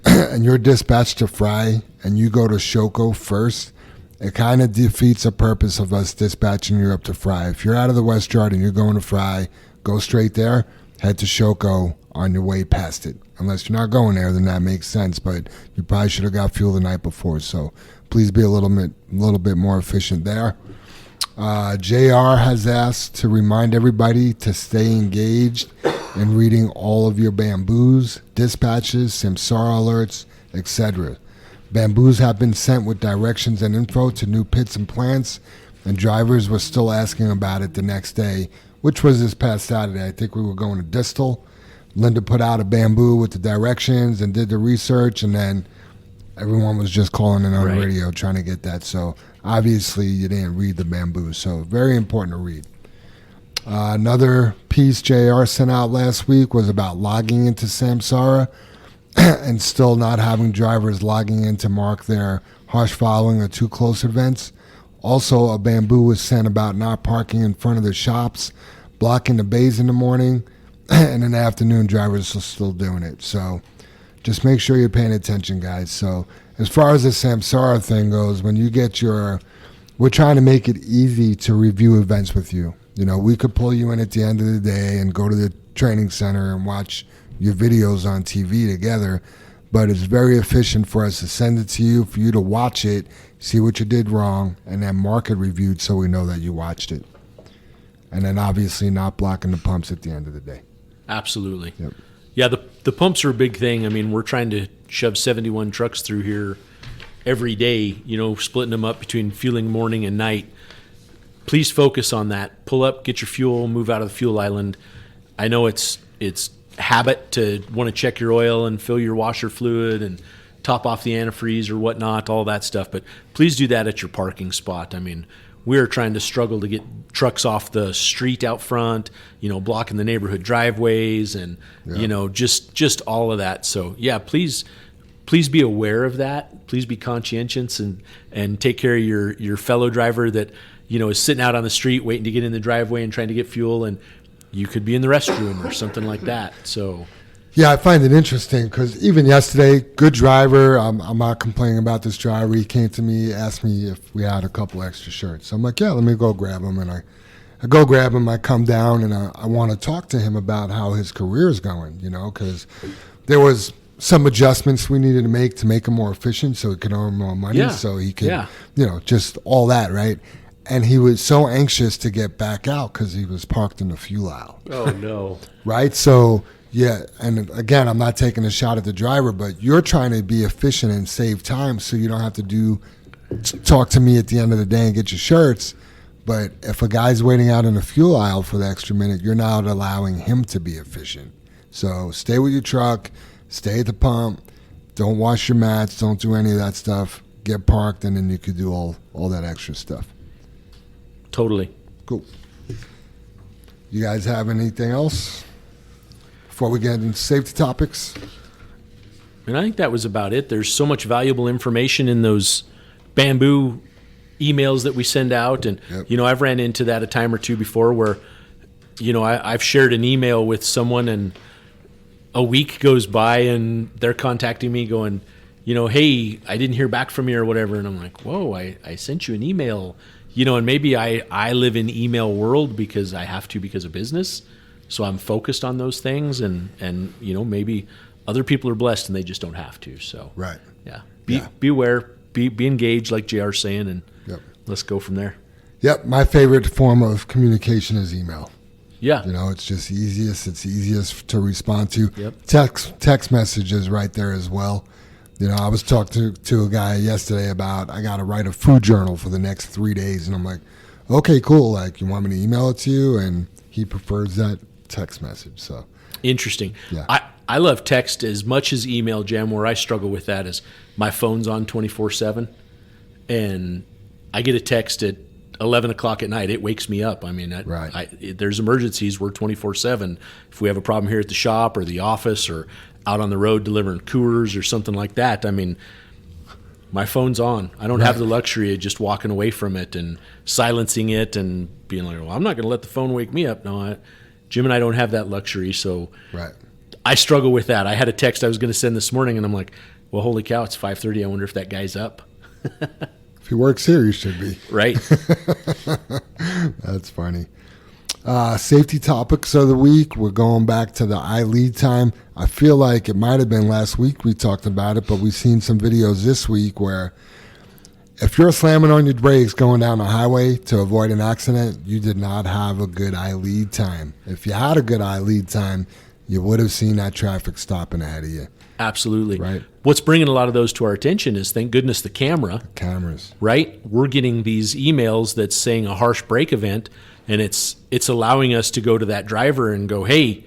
and you're dispatched to Fry and you go to Choco first, it kind of defeats the purpose of us dispatching you up to Fry. If you're out of the West Yard and you're going to Fry, go straight there, head to Choco on your way past it. Unless you're not going there, then that makes sense, but you probably should have got fuel the night before. So please be a little bit more efficient there. JR has asked to remind everybody to stay engaged in reading all of your bamboos, dispatches, Samsara alerts, etc. Bamboos have been sent with directions and info to new pits and plants, and drivers were still asking about it the next day, which was this past Saturday. I think we were going to Distal. Linda put out a bamboo with the directions and did the research, and then everyone was just calling in on the radio trying to get that. So obviously you didn't read the bamboo, so very important to read. Another piece JR sent out last week was about logging into Samsara and still not having drivers logging in to mark their harsh following or too close events. Also, a bamboo was sent about not parking in front of the shops, blocking the bays in the morning, and in the afternoon drivers are still doing it. So just make sure you're paying attention, guys. So as far as the Samsara thing goes, when you get we're trying to make it easy to review events with you. We could pull you in at the end of the day and go to the training center and watch your videos on TV together, but it's very efficient for us to send it to you, for you to watch it, see what you did wrong, and then mark it reviewed so we know that you watched it. And then obviously not blocking the pumps at the end of the day. Absolutely. Yep. Yeah, the pumps are a big thing. I mean, we're trying to shove 71 trucks through here every day, splitting them up between fueling morning and night. Please focus on that. Pull up, get your fuel, move out of the fuel island. I know it's habit to want to check your oil and fill your washer fluid and top off the antifreeze or whatnot, all that stuff. But please do that at your parking spot. I mean, we're trying to struggle to get trucks off the street out front, blocking the neighborhood driveways and, just all of that. So, yeah, please be aware of that. Please be conscientious and take care of your fellow driver that, is sitting out on the street waiting to get in the driveway and trying to get fuel, and you could be in the restroom or something like that. So, yeah, I find it interesting because even yesterday, good driver. I'm not complaining about this driver. He came to me, asked me if we had a couple extra shirts. So I'm like, yeah, let me go grab them. And I go grab him. I come down and I want to talk to him about how his career is going, because there was some adjustments we needed to make him more efficient so he could earn more money, so he could, just all that, right? and he was so anxious to get back out because he was parked in the fuel aisle. Oh, no. Right? So, yeah, and again, I'm not taking a shot at the driver, but you're trying to be efficient and save time so you don't have to talk to me at the end of the day and get your shirts. But if a guy's waiting out in the fuel aisle for the extra minute, you're not allowing him to be efficient. So stay with your truck, stay at the pump, don't wash your mats, don't do any of that stuff. Get parked, and then you could do all that extra stuff. Totally. Cool. You guys have anything else before we get into safety topics? And I think that was about it. There's so much valuable information in those Bamboo emails that we send out. And, Yep. I've ran into that a time or two before where, I've shared an email with someone and a week goes by and they're contacting me going, hey, I didn't hear back from you or whatever. And I'm like, whoa, I sent you an email, and maybe I live in email world because I have to because of business. So I'm focused on those things and maybe other people are blessed and they just don't have to. So, Right. yeah, Yeah. be aware, be engaged like JR's saying, and Yep. let's go from there. Yep. My favorite form of communication is email. Yeah. It's just easiest. It's easiest to respond to. Yep. Text messages right there as well. I was talking to a guy yesterday about I got to write a food journal for the next 3 days, and I'm like, okay, cool. Like, you want me to email it to you? And he prefers that text message. So Interesting. Yeah. I love text as much as email, Jam. Where I struggle with that is my phone's on 24/7, and I get a text at 11 o'clock at night. It wakes me up. I mean, Right. there's emergencies. We're 24/7. If we have a problem here at the shop or the office or out on the road delivering Coors or something like that, I mean, my phone's on. I don't have the luxury of just walking away from it and silencing it and being like, well, I'm not going to let the phone wake me up. No, Jim and I don't have that luxury. So right. I struggle with that. I had a text I was going to send this morning, and I'm like, well, holy cow, it's 5:30. I wonder if that guy's up. If he works here, you should be. Right? That's funny. Safety topics of the week. We're going back to the eye lead time. I feel like it might have been last week we talked about it, but we've seen some videos this week where if you're slamming on your brakes going down the highway to avoid an accident, you did not have a good eye lead time. If you had a good eye lead time, you would have seen that traffic stopping ahead of you. Absolutely. Right. What's bringing a lot of those to our attention is, thank goodness, the camera. Cameras. Right? We're getting these emails that's saying a harsh brake event, and it's allowing us to go to that driver and go, hey,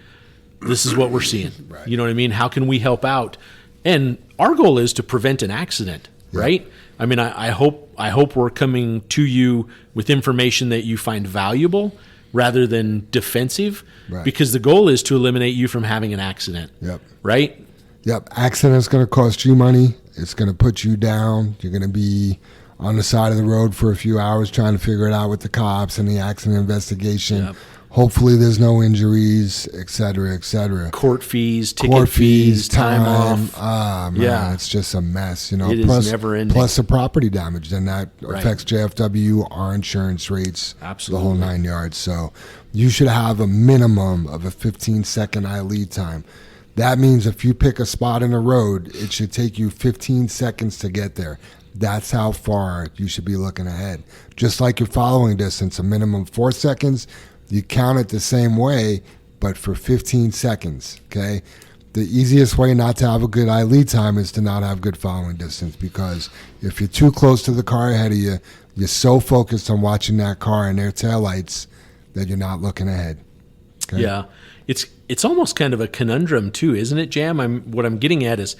this is what we're seeing. Right. You know what I mean? How can we help out? And our goal is to prevent an accident, right? I mean, I hope we're coming to you with information that you find valuable rather than defensive, Right. because the goal is to eliminate you from having an accident. Yep. Right? Yep. Accident's going to cost you money. It's going to put you down. You're going to be on the side of the road for a few hours trying to figure it out with the cops and the accident investigation. Yep. Hopefully there's no injuries, et cetera, et cetera. Court fees, ticket Court fees, time off. Ah, man, Yeah. it's just a mess. You know, It is plus, never ending. plus the property damage, then that Right. affects JFW, our insurance rates, Absolutely. the whole 9 yards. So you should have a minimum of a 15-second eye lead time. That means if you pick a spot in the road, it should take you 15 seconds to get there. That's how far you should be looking ahead. Just like your following distance, a minimum 4 seconds. You count it the same way, but for 15 seconds, okay? The easiest way not to have a good eye lead time is to not have good following distance, because if you're too close to the car ahead of you, you're so focused on watching that car and their taillights that you're not looking ahead. Okay? Yeah, it's almost kind of a conundrum too, isn't it, Jam? What I'm getting at is,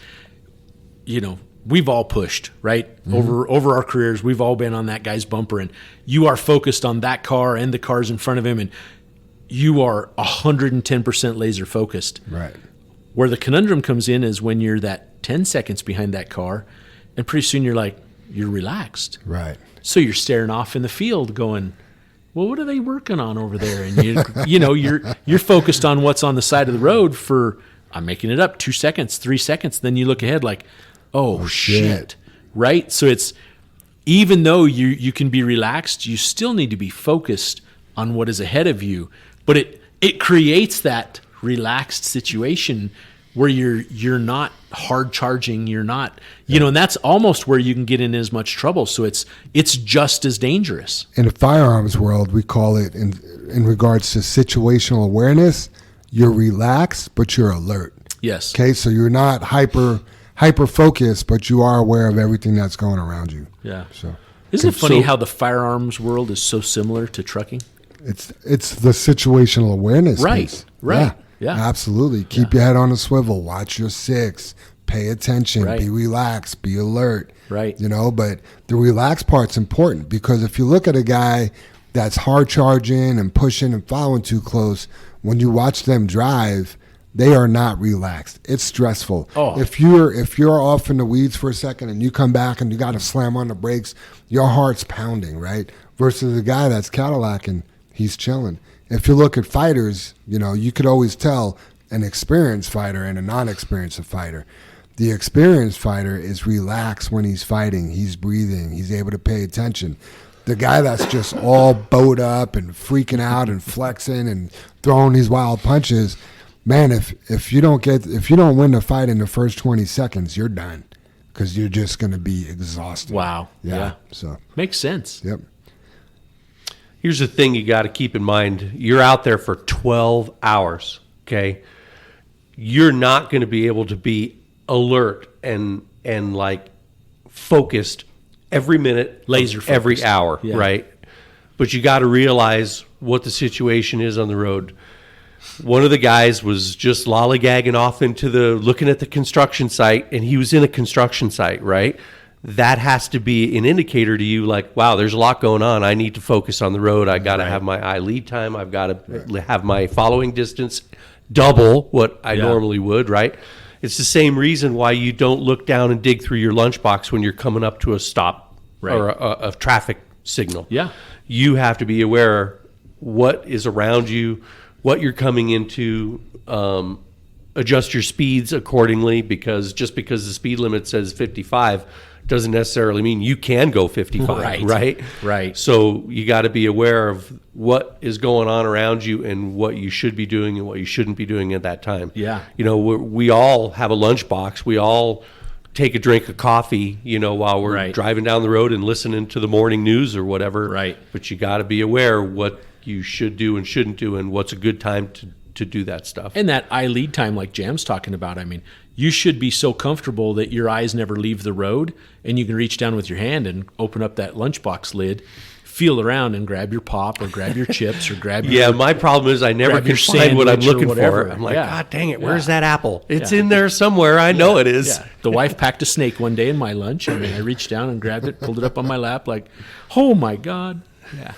we've all pushed, right? Mm-hmm. Over our careers, we've all been on that guy's bumper, and you are focused on that car and the cars in front of him, and you are 110% laser focused. Right. Where the conundrum comes in is when you're that 10 seconds behind that car, and pretty soon you're relaxed. Right. So you're staring off in the field going, well, what are they working on over there? And you're focused on what's on the side of the road for, I'm making it up, 2 seconds, 3 seconds. Then you look ahead like, oh shit. Right? So it's, even though you can be relaxed, you still need to be focused on what is ahead of you. But it creates that relaxed situation where you're not hard charging, you're not, and that's almost where you can get in as much trouble. So it's just as dangerous. In the firearms world, we call it, in regards to situational awareness, you're relaxed, but you're alert. Yes. Okay, so you're not hyper focused, but you are aware of everything that's going around you. Yeah. So Isn't it funny how the firearms world is so similar to trucking? it's the situational awareness Right, piece. right. Yeah. Absolutely. Keep your head on a swivel, watch your six, pay attention, Right. be relaxed, be alert. Right. But the relaxed part's important, because if you look at a guy that's hard charging and pushing and following too close, when you watch them drive, they are not relaxed. It's stressful. Oh. If you're off in the weeds for a second and you come back and you got to slam on the brakes, your heart's pounding, right? Versus a guy that's Cadillacing, he's chilling. If you look at fighters, you could always tell an experienced fighter and a non-experienced fighter. The experienced fighter is relaxed when he's fighting. He's breathing. He's able to pay attention. The guy that's just all bowed up and freaking out and flexing and throwing these wild punches, man, if you don't win the fight in the first 20 seconds, you're done, because you're just going to be exhausted. Wow. Yeah. So, Makes sense. yep. Here's the thing you got to keep in mind. You're out there for 12 hours, okay? You're not going to be able to be alert and like focused every minute, Laser of every focused. hour, Yeah. right? But you got to realize what the situation is on the road. One of the guys was just lollygagging off looking at the construction site, and he was in a construction site, right? That has to be an indicator to you, like, wow, there's a lot going on. I need to focus on the road. I got to have my eye lead time. I've got to have my following distance double what I normally would, right? It's the same reason why you don't look down and dig through your lunchbox when you're coming up to a stop or a traffic signal. Yeah. You have to be aware what is around you, what you're coming into, adjust your speeds accordingly, because just because the speed limit says 55 doesn't necessarily mean you can go 55, right? Right. So you got to be aware of what is going on around you and what you should be doing and what you shouldn't be doing at that time. Yeah. We all have a lunchbox. We all take a drink of coffee, while we're driving down the road and listening to the morning news or whatever. Right. But you got to be aware what you should do and shouldn't do, and what's a good time to do that stuff. And that eye lead time, like Jam's talking about, I mean, you should be so comfortable that your eyes never leave the road, and you can reach down with your hand and open up that lunchbox lid, feel around and grab your pop or grab your chips or grab your... Yeah, my problem is I never grab can your find what I'm sandwich or looking whatever. for. I'm like, Yeah. God dang it, Yeah. where's that apple? It's Yeah. in there somewhere. I know it is. Yeah. The wife packed a snake one day in my lunch, and I reached down and grabbed it, pulled it up on my lap like, oh my God. Yeah.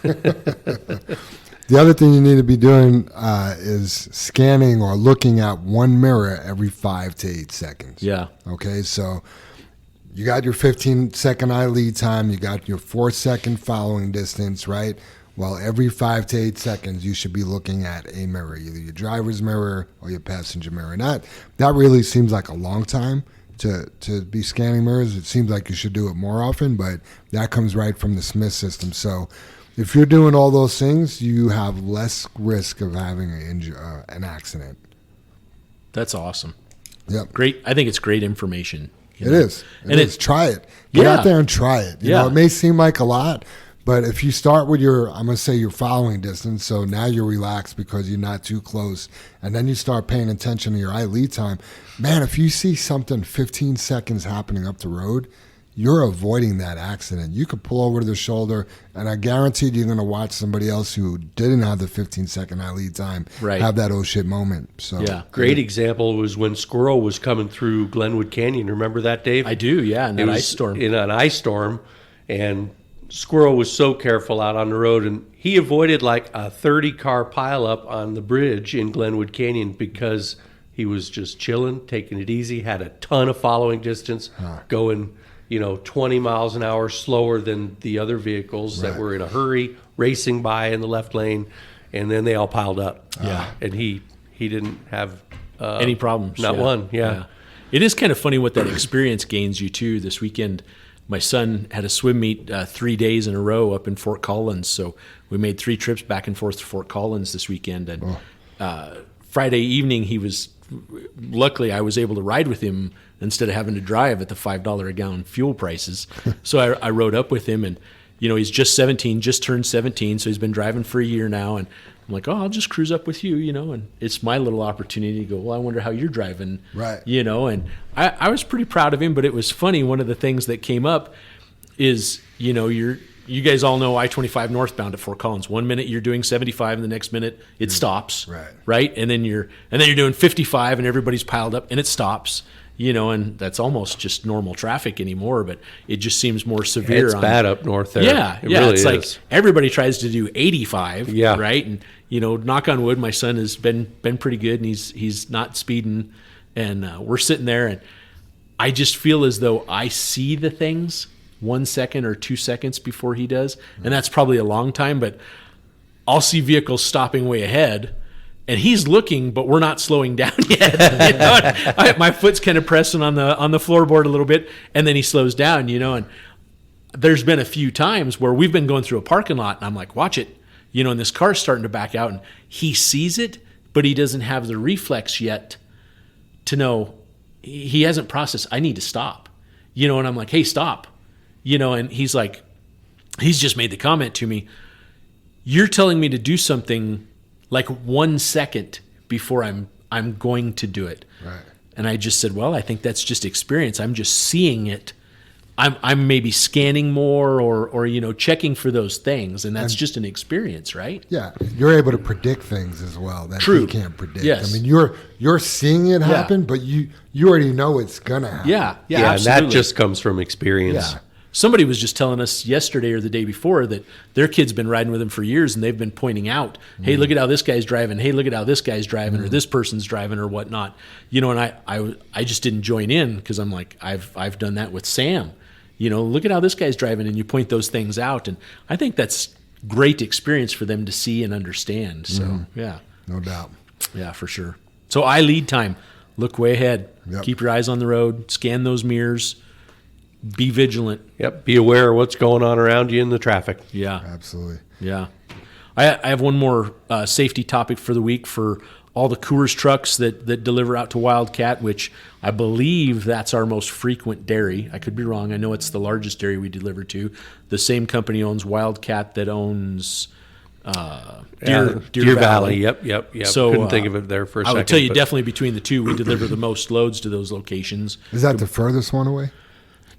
The other thing you need to be doing is scanning or looking at one mirror every 5 to 8 seconds. Yeah. Okay, so you got your 15-second eye lead time, you got your 4-second following distance, right? Well, every 5 to 8 seconds, you should be looking at a mirror, either your driver's mirror or your passenger mirror. And that really seems like a long time to be scanning mirrors. It seems like you should do it more often, but that comes right from the Smith system. So if you're doing all those things, you have less risk of having an accident. That's awesome. Yep. Great. I think it's great information. It is. And It is. Try it. Get Yeah. out there and try it. You know, Yeah. it may seem like a lot, but if you start with your following distance, so now you're relaxed because you're not too close, and then you start paying attention to your eye lead time, man, if you see something 15 seconds happening up the road, you're avoiding that accident. You could pull over to the shoulder, and I guarantee you're going to watch somebody else who didn't have the 15-second eye lead time have that oh shit moment. So Yeah. Great example was when Squirrel was coming through Glenwood Canyon. Remember that, Dave? I do, yeah, in It that was ice storm. In an ice storm, and Squirrel was so careful out on the road, and he avoided like a 30-car pileup on the bridge in Glenwood Canyon because he was just chilling, taking it easy, had a ton of following distance, going 20 miles an hour slower than the other vehicles that were in a hurry, racing by in the left lane, and then they all piled up. Yeah. And he didn't have Any problems? Not one, yeah. It is kind of funny what that experience gains you too. This weekend, my son had a swim meet 3 days in a row up in Fort Collins, so we made 3 trips back and forth to Fort Collins this weekend. And Friday evening, luckily I was able to ride with him instead of having to drive at the $5 a gallon fuel prices. So I rode up with him, and he's just 17, just turned 17, so he's been driving for a year now, and I'm like, I'll just cruise up with you, and it's my little opportunity to go, well, I wonder how you're driving, right? And I was pretty proud of him, but it was funny. One of the things that came up is, you guys all know I-25 northbound at Fort Collins. 1 minute you're doing 75, and the next minute it stops, right? And then you're doing 55, and everybody's piled up, and it stops. And that's almost just normal traffic anymore, but it just seems more severe. It's bad up north there. Yeah, it really it's is. like everybody tries to do 85, yeah, right? And knock on wood, my son has been pretty good, and he's not speeding, and we're sitting there, and I just feel as though I see the things 1 second or 2 seconds before he does, and that's probably a long time. But I'll see vehicles stopping way ahead, and he's looking, but we're not slowing down yet. My foot's kind of pressing on the floorboard a little bit, and then he slows down. And there's been a few times where we've been going through a parking lot, and I'm like, watch it, and this car's starting to back out, and he sees it, but he doesn't have the reflex yet to know. He hasn't processed, I need to stop, and I'm like, hey, stop, and he's like, he's just made the comment to me, you're telling me to do something like 1 second before I'm going to do it. Right. And I just said, well, I think that's just experience. I'm just seeing it. I'm maybe scanning more or checking for those things, and that's just an experience, right? Yeah, you're able to predict things as well that True. you can't predict. Yes. I mean, you're seeing it happen, but you already know it's gonna happen. Yeah, and absolutely. that just comes from experience. Yeah. Somebody was just telling us yesterday or the day before that their kid's been riding with them for years, and they've been pointing out, hey, look at how this guy's driving. Hey, look at how this guy's driving, or this person's driving, or whatnot. And I just didn't join in because I'm like, I've done that with Sam. Look at how this guy's driving, and you point those things out, and I think that's great experience for them to see and understand. So yeah, No doubt. yeah, for sure. So I lead time. Look way ahead. Yep. Keep your eyes on the road. Scan those mirrors. Be vigilant. Yep. Be aware of what's going on around you in the traffic. Yeah. Absolutely. Yeah. I have one more safety topic for the week for all the Coors trucks that deliver out to Wildcat, which I believe that's our most frequent dairy. I could be wrong. I know it's the largest dairy we deliver to. The same company owns Wildcat that owns Deer Valley. Yep. So, couldn't think of it there for a second. I would tell you but definitely between the two, we deliver the most loads to those locations. Is that the furthest one away?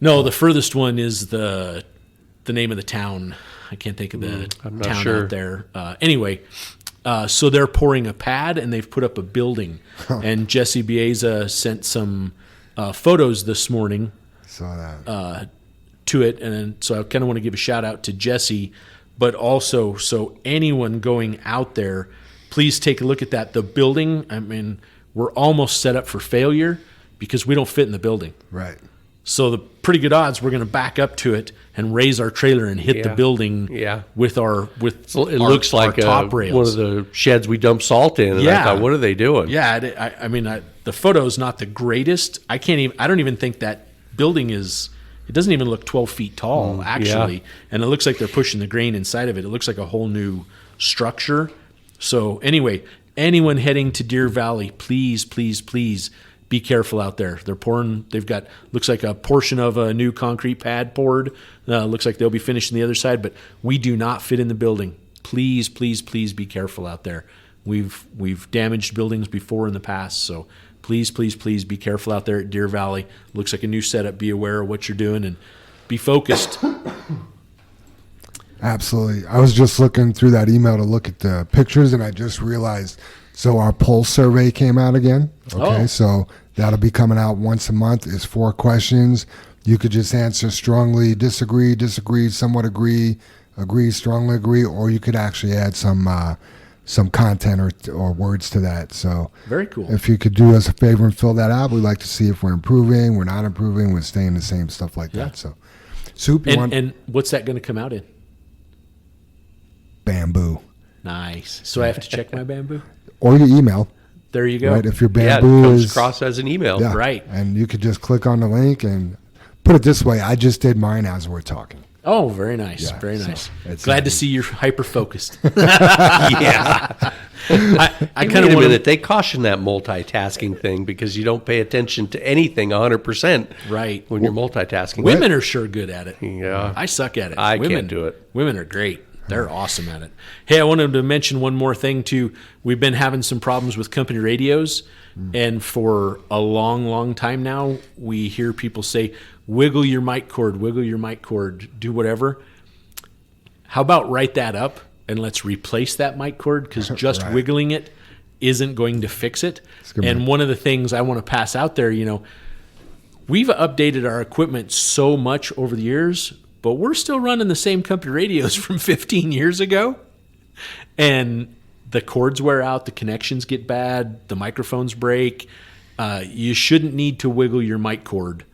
No, the furthest one is the name of the town. I can't think of the I'm not town sure. out there. Anyway, so they're pouring a pad, and they've put up a building. And Jesse Bieza sent some photos this morning Saw that. to it, and so I kind of want to give a shout out to Jesse, but also so anyone going out there, please take a look at that. The building, I mean, we're almost set up for failure because we don't fit in the building. Right. So the pretty good odds we're going to back up to it and raise our trailer and hit the building with our looks like top rails. one of the sheds we dump salt in. And I thought, what are they doing? Yeah, I mean, the photo's not the greatest. I don't even think that building is. It doesn't even look 12 feet tall, actually. And it looks like they're pushing the grain inside of it. It looks like a whole new structure. So anyway, anyone heading to Deer Valley, please, please, please be careful out there. They're pouring. They've got looks like a portion of a new concrete pad poured. Looks like they'll be finishing the other side, but we do not fit in the building. Please, please, please be careful out there. We've damaged buildings before in the past, so please, please, please be careful out there at Deer Valley. Looks like a new setup. Be aware of what you're doing and be focused. Absolutely. I was just looking through that email to look at the pictures, and I just realized. So our pulse survey came out again. Okay, so that'll be coming out once a month. It's 4 questions. You could just answer strongly, disagree, somewhat agree, strongly agree, or you could actually add some content or words to that. So Very cool. If you could do us a favor and fill that out, we'd like to see if we're improving, we're not improving, we're staying the same, stuff like that. So, Soup, and what's that going to come out in? Bamboo. Nice. So I have to check my bamboo? Or your email. There you go. Right, if your Yeah, it bamboo comes is across as an email. Yeah. Right. And you could just click on the link and put it this way. I just did mine as we're talking. Oh, very nice. Yeah, Very so nice. it's, Glad to see you're hyper focused. Yeah. I Wait kind a of want minute. They caution that multitasking thing because you don't pay attention to anything 100% Right. when you're multitasking. Women are sure good at it. Yeah. I suck at it. I women, can't do it. Women are great. They're awesome at it. Hey, I wanted to mention one more thing too. We've been having some problems with company radios, and for a long, long time now, we hear people say, "Wiggle your mic cord, wiggle your mic cord, do whatever." How about write that up and let's replace that mic cord, because just Right. wiggling it isn't going to fix it. gonna And be- one of the things I want to pass out there, we've updated our equipment so much over the years, but we're still running the same company radios from 15 years ago. And the cords wear out, the connections get bad, the microphones break. You shouldn't need to wiggle your mic cord,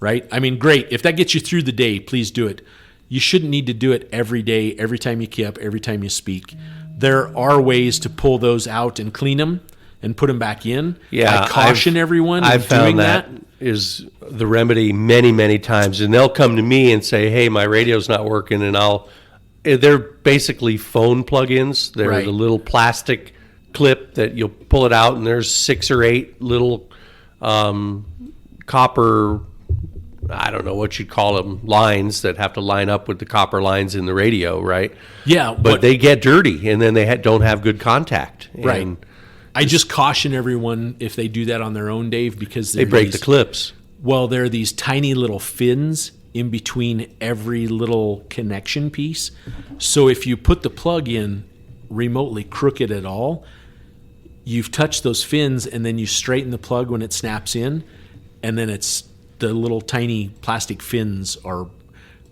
right? I mean, great. If that gets you through the day, please do it. You shouldn't need to do it every day, every time you key up, every time you speak. There are ways to pull those out and clean them and put them back in. Yeah, I caution everyone I've in doing found that is the remedy many, many times. And they'll come to me and say, hey, my radio's not working. And they're basically phone plugins. They're Right. the little plastic clip that you'll pull it out, and there's 6 or 8 little copper, I don't know what you'd call them, lines that have to line up with the copper lines in the radio, right? Yeah, But they get dirty, and then they don't have good contact. Right. And I just caution everyone if they do that on their own, Dave, because they break the clips. Well, there are these tiny little fins in between every little connection piece. So if you put the plug in remotely crooked at all, you've touched those fins, and then you straighten the plug when it snaps in, and then the little tiny plastic fins are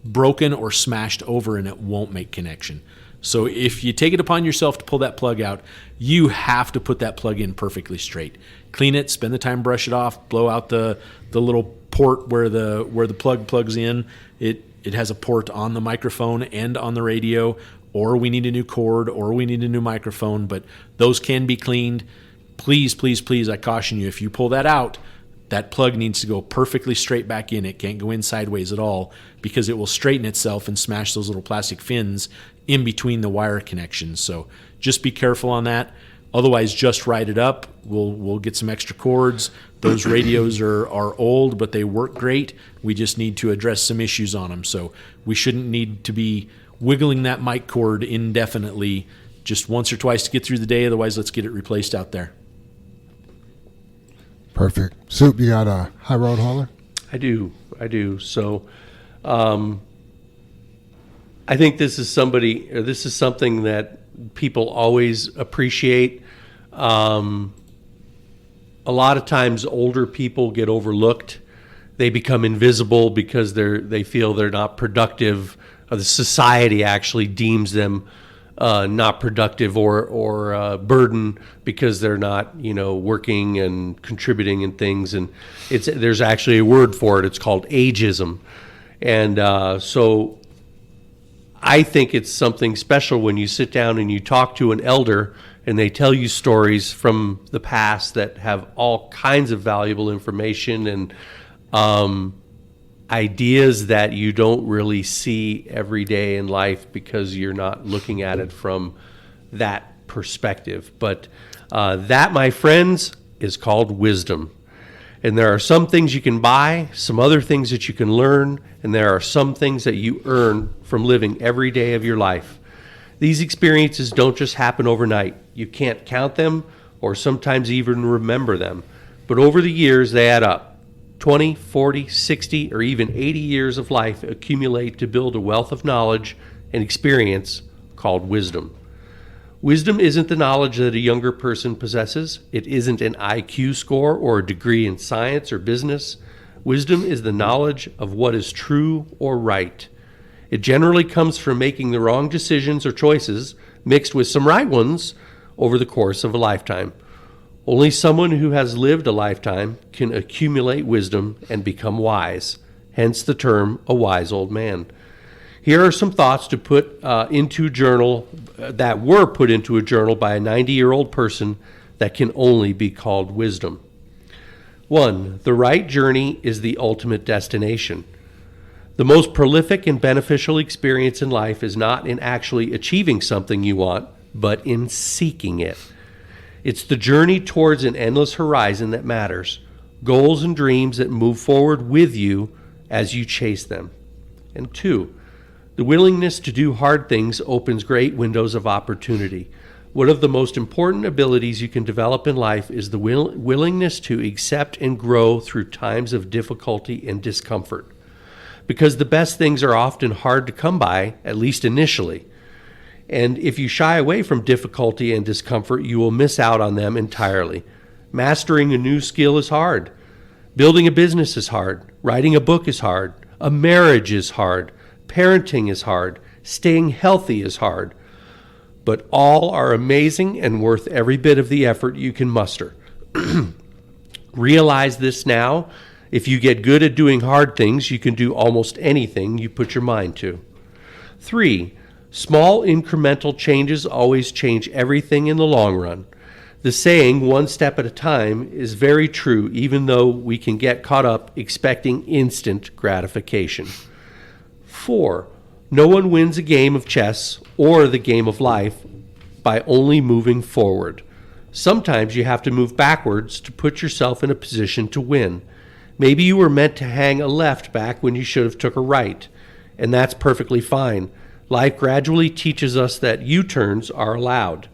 broken or smashed over, and it won't make connection. So if you take it upon yourself to pull that plug out, you have to put that plug in perfectly straight. Clean it, spend the time, brush it off, blow out the little port where the plug plugs in. It has a port on the microphone and on the radio, or we need a new cord, or we need a new microphone, but those can be cleaned. Please, please, please, I caution you, if you pull that out, that plug needs to go perfectly straight back in. It can't go in sideways at all, because it will straighten itself and smash those little plastic fins in between the wire connections. So just be careful on that. Otherwise, just write it up. We'll get some extra cords. Those radios are old, but they work great. We just need to address some issues on them. So we shouldn't need to be wiggling that mic cord indefinitely, just once or twice to get through the day. Otherwise, let's get it replaced out there. Perfect. Soup, you got a high road hauler? I do. So, I think this is something that people always appreciate. A lot of times older people get overlooked. They become invisible because they feel they're not productive. Or the society actually deems them not productive or burden because they're not, working and contributing and things. And there's actually a word for it. It's called ageism. And so I think it's something special when you sit down and you talk to an elder and they tell you stories from the past that have all kinds of valuable information and ideas that you don't really see every day in life because you're not looking at it from that perspective. But that, my friends, is called wisdom. And there are some things you can buy, some other things that you can learn, and there are some things that you earn from living every day of your life. These experiences don't just happen overnight. You can't count them or sometimes even remember them. But over the years, they add up. 20, 40, 60, or even 80 years of life accumulate to build a wealth of knowledge and experience called wisdom. Wisdom isn't the knowledge that a younger person possesses. It isn't an IQ score or a degree in science or business. Wisdom is the knowledge of what is true or right. It generally comes from making the wrong decisions or choices mixed with some right ones over the course of a lifetime. Only someone who has lived a lifetime can accumulate wisdom and become wise, hence the term a wise old man. Here are some thoughts to put into a journal that were put into a journal by a 90-year-old person that can only be called wisdom. 1. The right journey is the ultimate destination. The most prolific and beneficial experience in life is not in actually achieving something you want, but in seeking it. It's the journey towards an endless horizon that matters, goals and dreams that move forward with you as you chase them. And 2, the willingness to do hard things opens great windows of opportunity. One of the most important abilities you can develop in life is the willingness to accept and grow through times of difficulty and discomfort. Because the best things are often hard to come by, at least initially. And if you shy away from difficulty and discomfort, you will miss out on them entirely. Mastering a new skill is hard. Building a business is hard. Writing a book is hard. A marriage is hard. Parenting is hard. Staying healthy is hard. But all are amazing and worth every bit of the effort you can muster. Realize this now. If you get good at doing hard things, you can do almost anything you put your mind to. 3, small incremental changes always change everything in the long run. The saying, one step at a time, is very true, even though we can get caught up expecting instant gratification. 4, no one wins a game of chess or the game of life by only moving forward. Sometimes you have to move backwards to put yourself in a position to win. Maybe you were meant to hang a left back when you should have took a right, and that's perfectly fine. Life gradually teaches us that U-turns are allowed.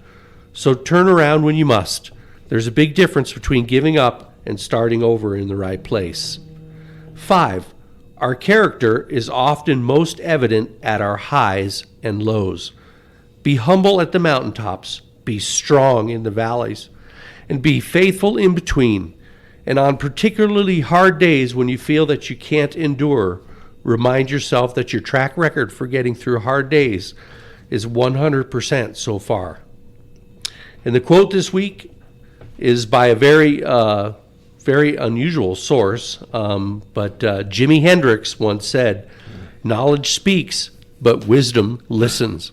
So turn around when you must. There's a big difference between giving up and starting over in the right place. 5, our character is often most evident at our highs and lows. Be humble at the mountaintops, be strong in the valleys, and be faithful in between. And on particularly hard days when you feel that you can't endure, remind yourself that your track record for getting through hard days is 100% so far. And the quote this week is by a very unusual source, but Jimi Hendrix once said, "Knowledge speaks, but wisdom listens."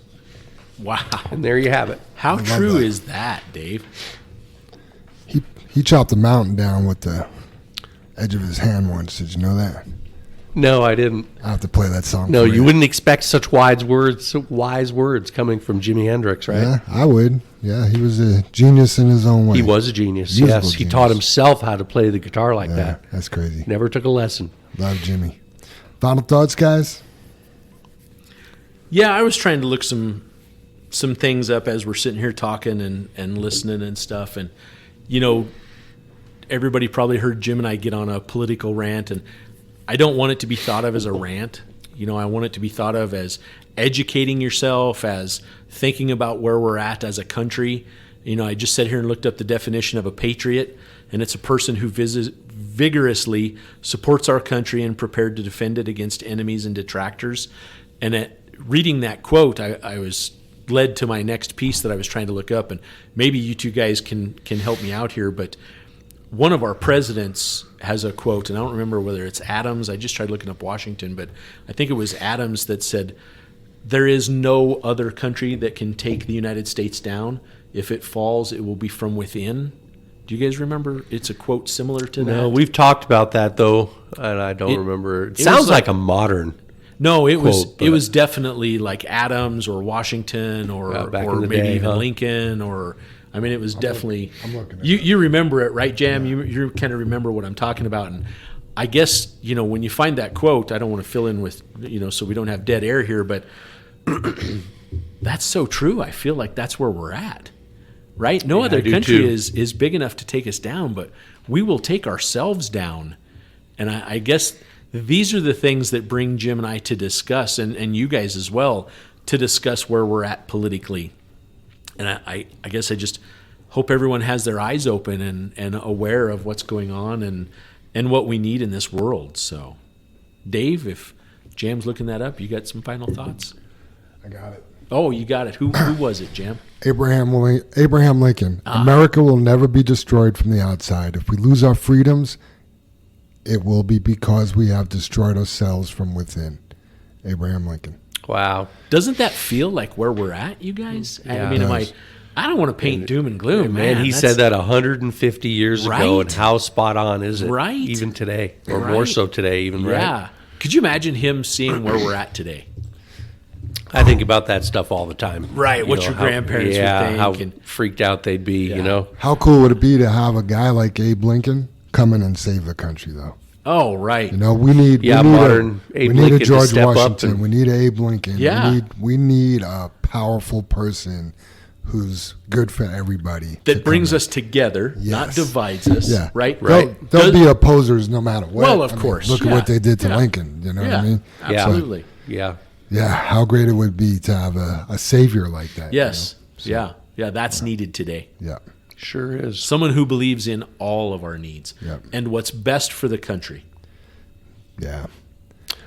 Wow. And there you have it. How love true that. is that, Dave? He chopped a mountain down with the edge of his hand once. Did you know that? No, I didn't. I have to play that song. No, for you wouldn't expect such wise words coming from Jimi Hendrix, right? Yeah, I would. Yeah, he was a genius in his own way. He was a genius. Musical Yes, he genius. taught himself how to play the guitar like Yeah, that. that's crazy. Never took a lesson. Love Jimmy. Final thoughts, guys? Yeah, I was trying to look some things up as we're sitting here talking and listening and stuff. And, you know, everybody probably heard Jim and I get on a political rant, and I don't want it to be thought of as a rant. You know, I want it to be thought of as educating yourself, as thinking about where we're at as a country. You know, I just sat here and looked up the definition of a patriot, and it's a person who vigorously supports our country and prepared to defend it against enemies and detractors. And at reading that quote, I was led to my next piece that I was trying to look up, and maybe you two guys can help me out here, but one of our presidents has a quote, and I don't remember whether it's Adams. I just tried looking up Washington, but I think it was Adams that said, "There is no other country that can take the United States down. If it falls, it will be from within." Do you guys remember? It's a quote similar to that. No, we've talked about that, though, and I don't remember. It it sounds was like a modern. No, it was quote, but- it was definitely like Adams or Washington or back or in the maybe day, even huh? Lincoln, or I mean, it was definitely. I'm looking at You remember it, right, Jam? You kind of remember what I'm talking about, and I guess when you find that quote, I don't want to fill in with so we don't have dead air here, but that's so true. I feel like that's where we're at, right? No Yeah, other I do country too. is big enough to take us down, but we will take ourselves down, and I guess. These are the things that bring Jim and I to discuss, and you guys as well, to discuss where we're at politically. And I guess I just hope everyone has their eyes open and aware of what's going on and what we need in this world. So, Dave, if Jam's looking that up, you got some final thoughts? I got it. Oh, you got it. Who was it, Jam? Abraham Lincoln. America will never be destroyed from the outside. If we lose our freedoms, it will be because we have destroyed ourselves from within. Abraham Lincoln. Wow. Doesn't that feel like where we're at, you guys? Yeah, I mean, it I don't want to paint doom and gloom, Man, he That's- said that 150 years ago, and Right. how spot on is it? Right. Even today, or Right. more so today, even, right? Yeah, Could you imagine him seeing where we're at today? I think about that stuff all the time. Right, what your grandparents would think how and- freaked out they'd be, Yeah. you know. How cool would it be to have a guy like Abe Lincoln come in and save the country, though? Oh, right. You know, we need modern Abe we need Lincoln a to George step up Washington. and- We need Abe Lincoln. Yeah. We need a powerful person who's good for everybody. to That brings come us together, not Yes. divides us, in. Yeah, right? They'll be opposers no matter what. Well, of I mean, course, look at yeah. what they did to Yeah. Lincoln. You know what I mean? Yeah. Absolutely. Yeah. Yeah, how great it would be to have a savior like that. Yes. Yeah. That's needed today. You know? Sure is. Someone who believes in all of our needs Yeah. and what's best for the country. Yeah.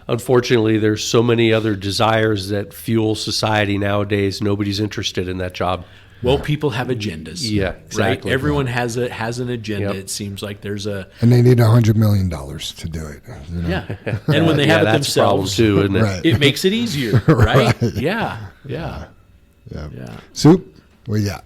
Unfortunately, there's so many other desires that fuel society nowadays. Nobody's interested in that job. Well, people have agendas. Yeah, exactly. Right? Everyone has an agenda. Yep. It seems like there's a And they need $100 million to do it. You know? yeah. And when they have it that's a problem themselves, too, isn't it? Right. it makes it easier, right? Right. Yeah. Yeah. Yeah. Soup? Well, yeah.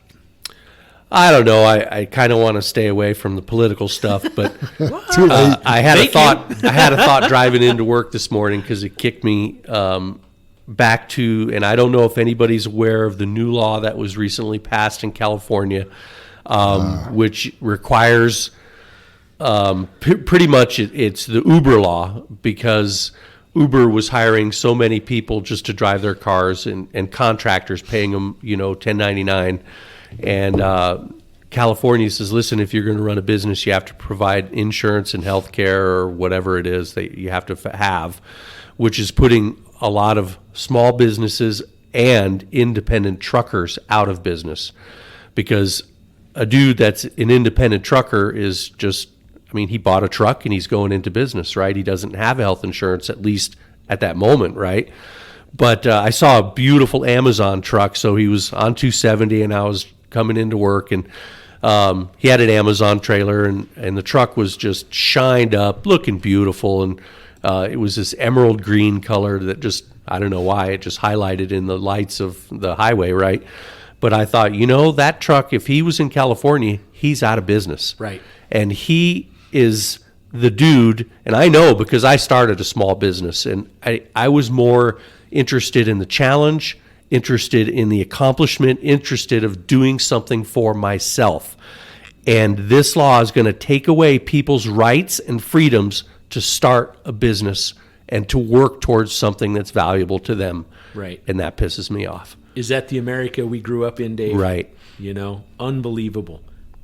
I don't know. I kind of want to stay away from the political stuff, but Too late. I had Thank a thought. I had a thought driving into work this morning because it kicked me back to, and I don't know if anybody's aware of the new law that was recently passed in California, which requires pretty much it's the Uber law, because Uber was hiring so many people just to drive their cars, and contractors paying them, 1099. And California says, listen, if you're going to run a business, you have to provide insurance and health care or whatever it is that you have to have, which is putting a lot of small businesses and independent truckers out of business. Because a dude that's an independent trucker is just, he bought a truck and he's going into business, right? He doesn't have health insurance, at least at that moment, right? But I saw a beautiful Amazon truck. So he was on 270 and I was coming into work, and he had an Amazon trailer, and the truck was just shined up, looking beautiful. And it was this emerald green color that just, I don't know why, it just highlighted in the lights of the highway, right? But I thought, that truck, if he was in California, he's out of business. Right. And he is the dude, and I know because I started a small business, and I was more interested in the challenge, interested in the accomplishment, interested of doing something for myself. And this law is going to take away people's rights and freedoms to start a business and to work towards something that's valuable to them. Right. And that pisses me off. Is that the America we grew up in, Dave? Right. Unbelievable.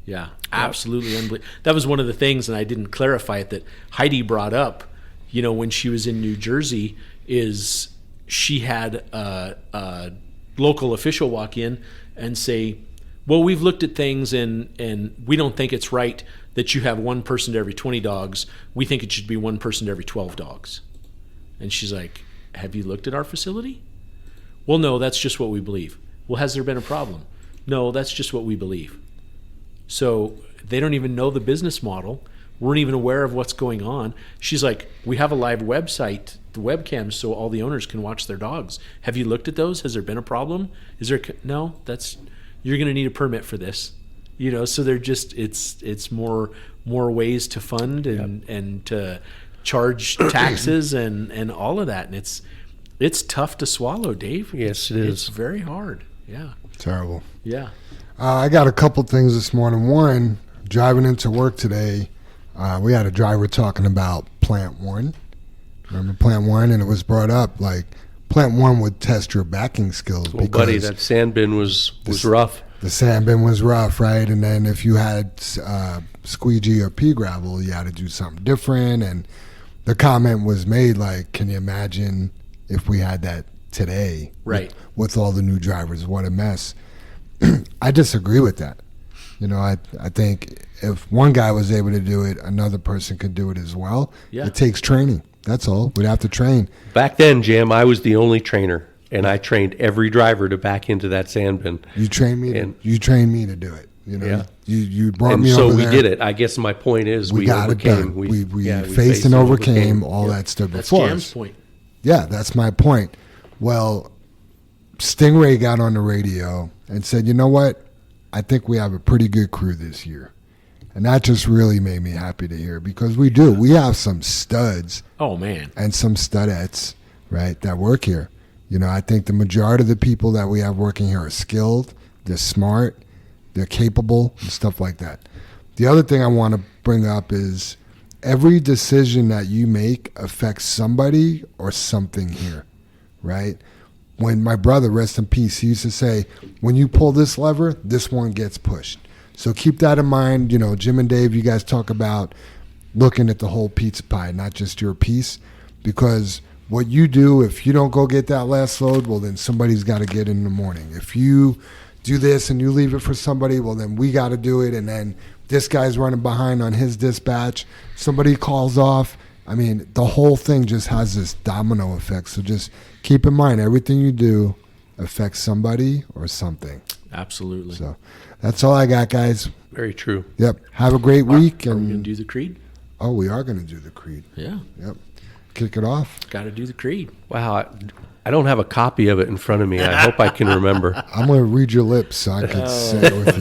Yeah, absolutely unbelievable. That was one of the things, and I didn't clarify it, that Heidi brought up, when she was in New Jersey, is she had a local official walk in and say, well, we've looked at things and we don't think it's right that you have one person to every 20 dogs. We think it should be one person to every 12 dogs. And she's like, have you looked at our facility? Well, no, that's just what we believe. Well, has there been a problem? No, that's just what we believe. So they don't even know the business model, weren't even aware of what's going on. She's like, we have a live website, the webcams, so all the owners can watch their dogs. Have you looked at those? Has there been a problem? Is there? No, you're going to need a permit for this. So they're just, it's more ways to fund and to charge taxes and all of that. And it's tough to swallow, Dave. Yes, it is. It's very hard. Yeah. Terrible. Yeah. I got a couple things this morning. One, driving into work today, we had a driver talking about Plant One. Remember Plant One? And it was brought up like Plant One would test your backing skills. Well, because buddy, that sand bin was rough. the sand bin was rough, right? And then if you had squeegee or pea gravel, you had to do something different. And the comment was made like, can you imagine if we had that today? Right. With all the new drivers, what a mess. I disagree with that. I think if one guy was able to do it, another person could do it as well. Yeah. It takes training. That's all. We'd have to train. Back then, Jim, I was the only trainer, and I trained every driver to back into that sand bin. You trained me. And- You trained me to do it. Yeah. You brought And me so over we there. did it. I guess my point is we got overcame. it done. We yeah, faced and overcame all that stood That's before Jam's us. point. Yeah, that's my point. Well, Stingray got on the radio and said, you know what? I think we have a pretty good crew this year. And that just really made me happy to hear, because we do. We have some studs Oh man. and some studettes, right, that work here. You know, I think the majority of the people that we have working here are skilled, they're smart, they're capable, and stuff like that. The other thing I want to bring up is every decision that you make affects somebody or something here, right? When my brother, rest in peace, he used to say, when you pull this lever, this one gets pushed. So keep that in mind. You know, Jim and Dave, you guys talk about looking at the whole pizza pie, not just your piece, because what you do, if you don't go get that last load, well, then somebody's got to get it in the morning. If you do this and you leave it for somebody, well, then we got to do it. And then this guy's running behind on his dispatch. Somebody calls off. I mean, the whole thing just has this domino effect. So just keep in mind, everything you do affects somebody or something. Absolutely. So that's all I got, guys. Very true. Yep. Have a great week. Are we going to And do the creed? oh, we are going to do the creed. Yeah. Yep. Kick it off. Got to do the creed. Wow, I don't have a copy of it in front of me. I hope I can remember. I'm going to read your lips so I can say it with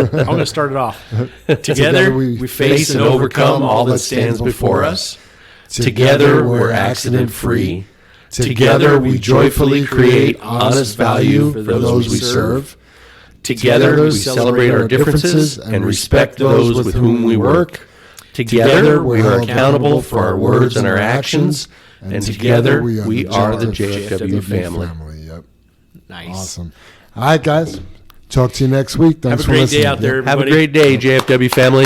you. I'm going to start it off. Together we face and overcome all that stands before us. Together we're accident free. Together we joyfully create honest value for those we serve. Together we celebrate our differences and respect those with whom we work. Together we are accountable for our words and our actions. And together we are the JFW family. Yep. Nice. Awesome. All right, guys. Talk to you next week. Thanks Have a for great listening. day out there, Yep. Have a everybody. great day, JFW family.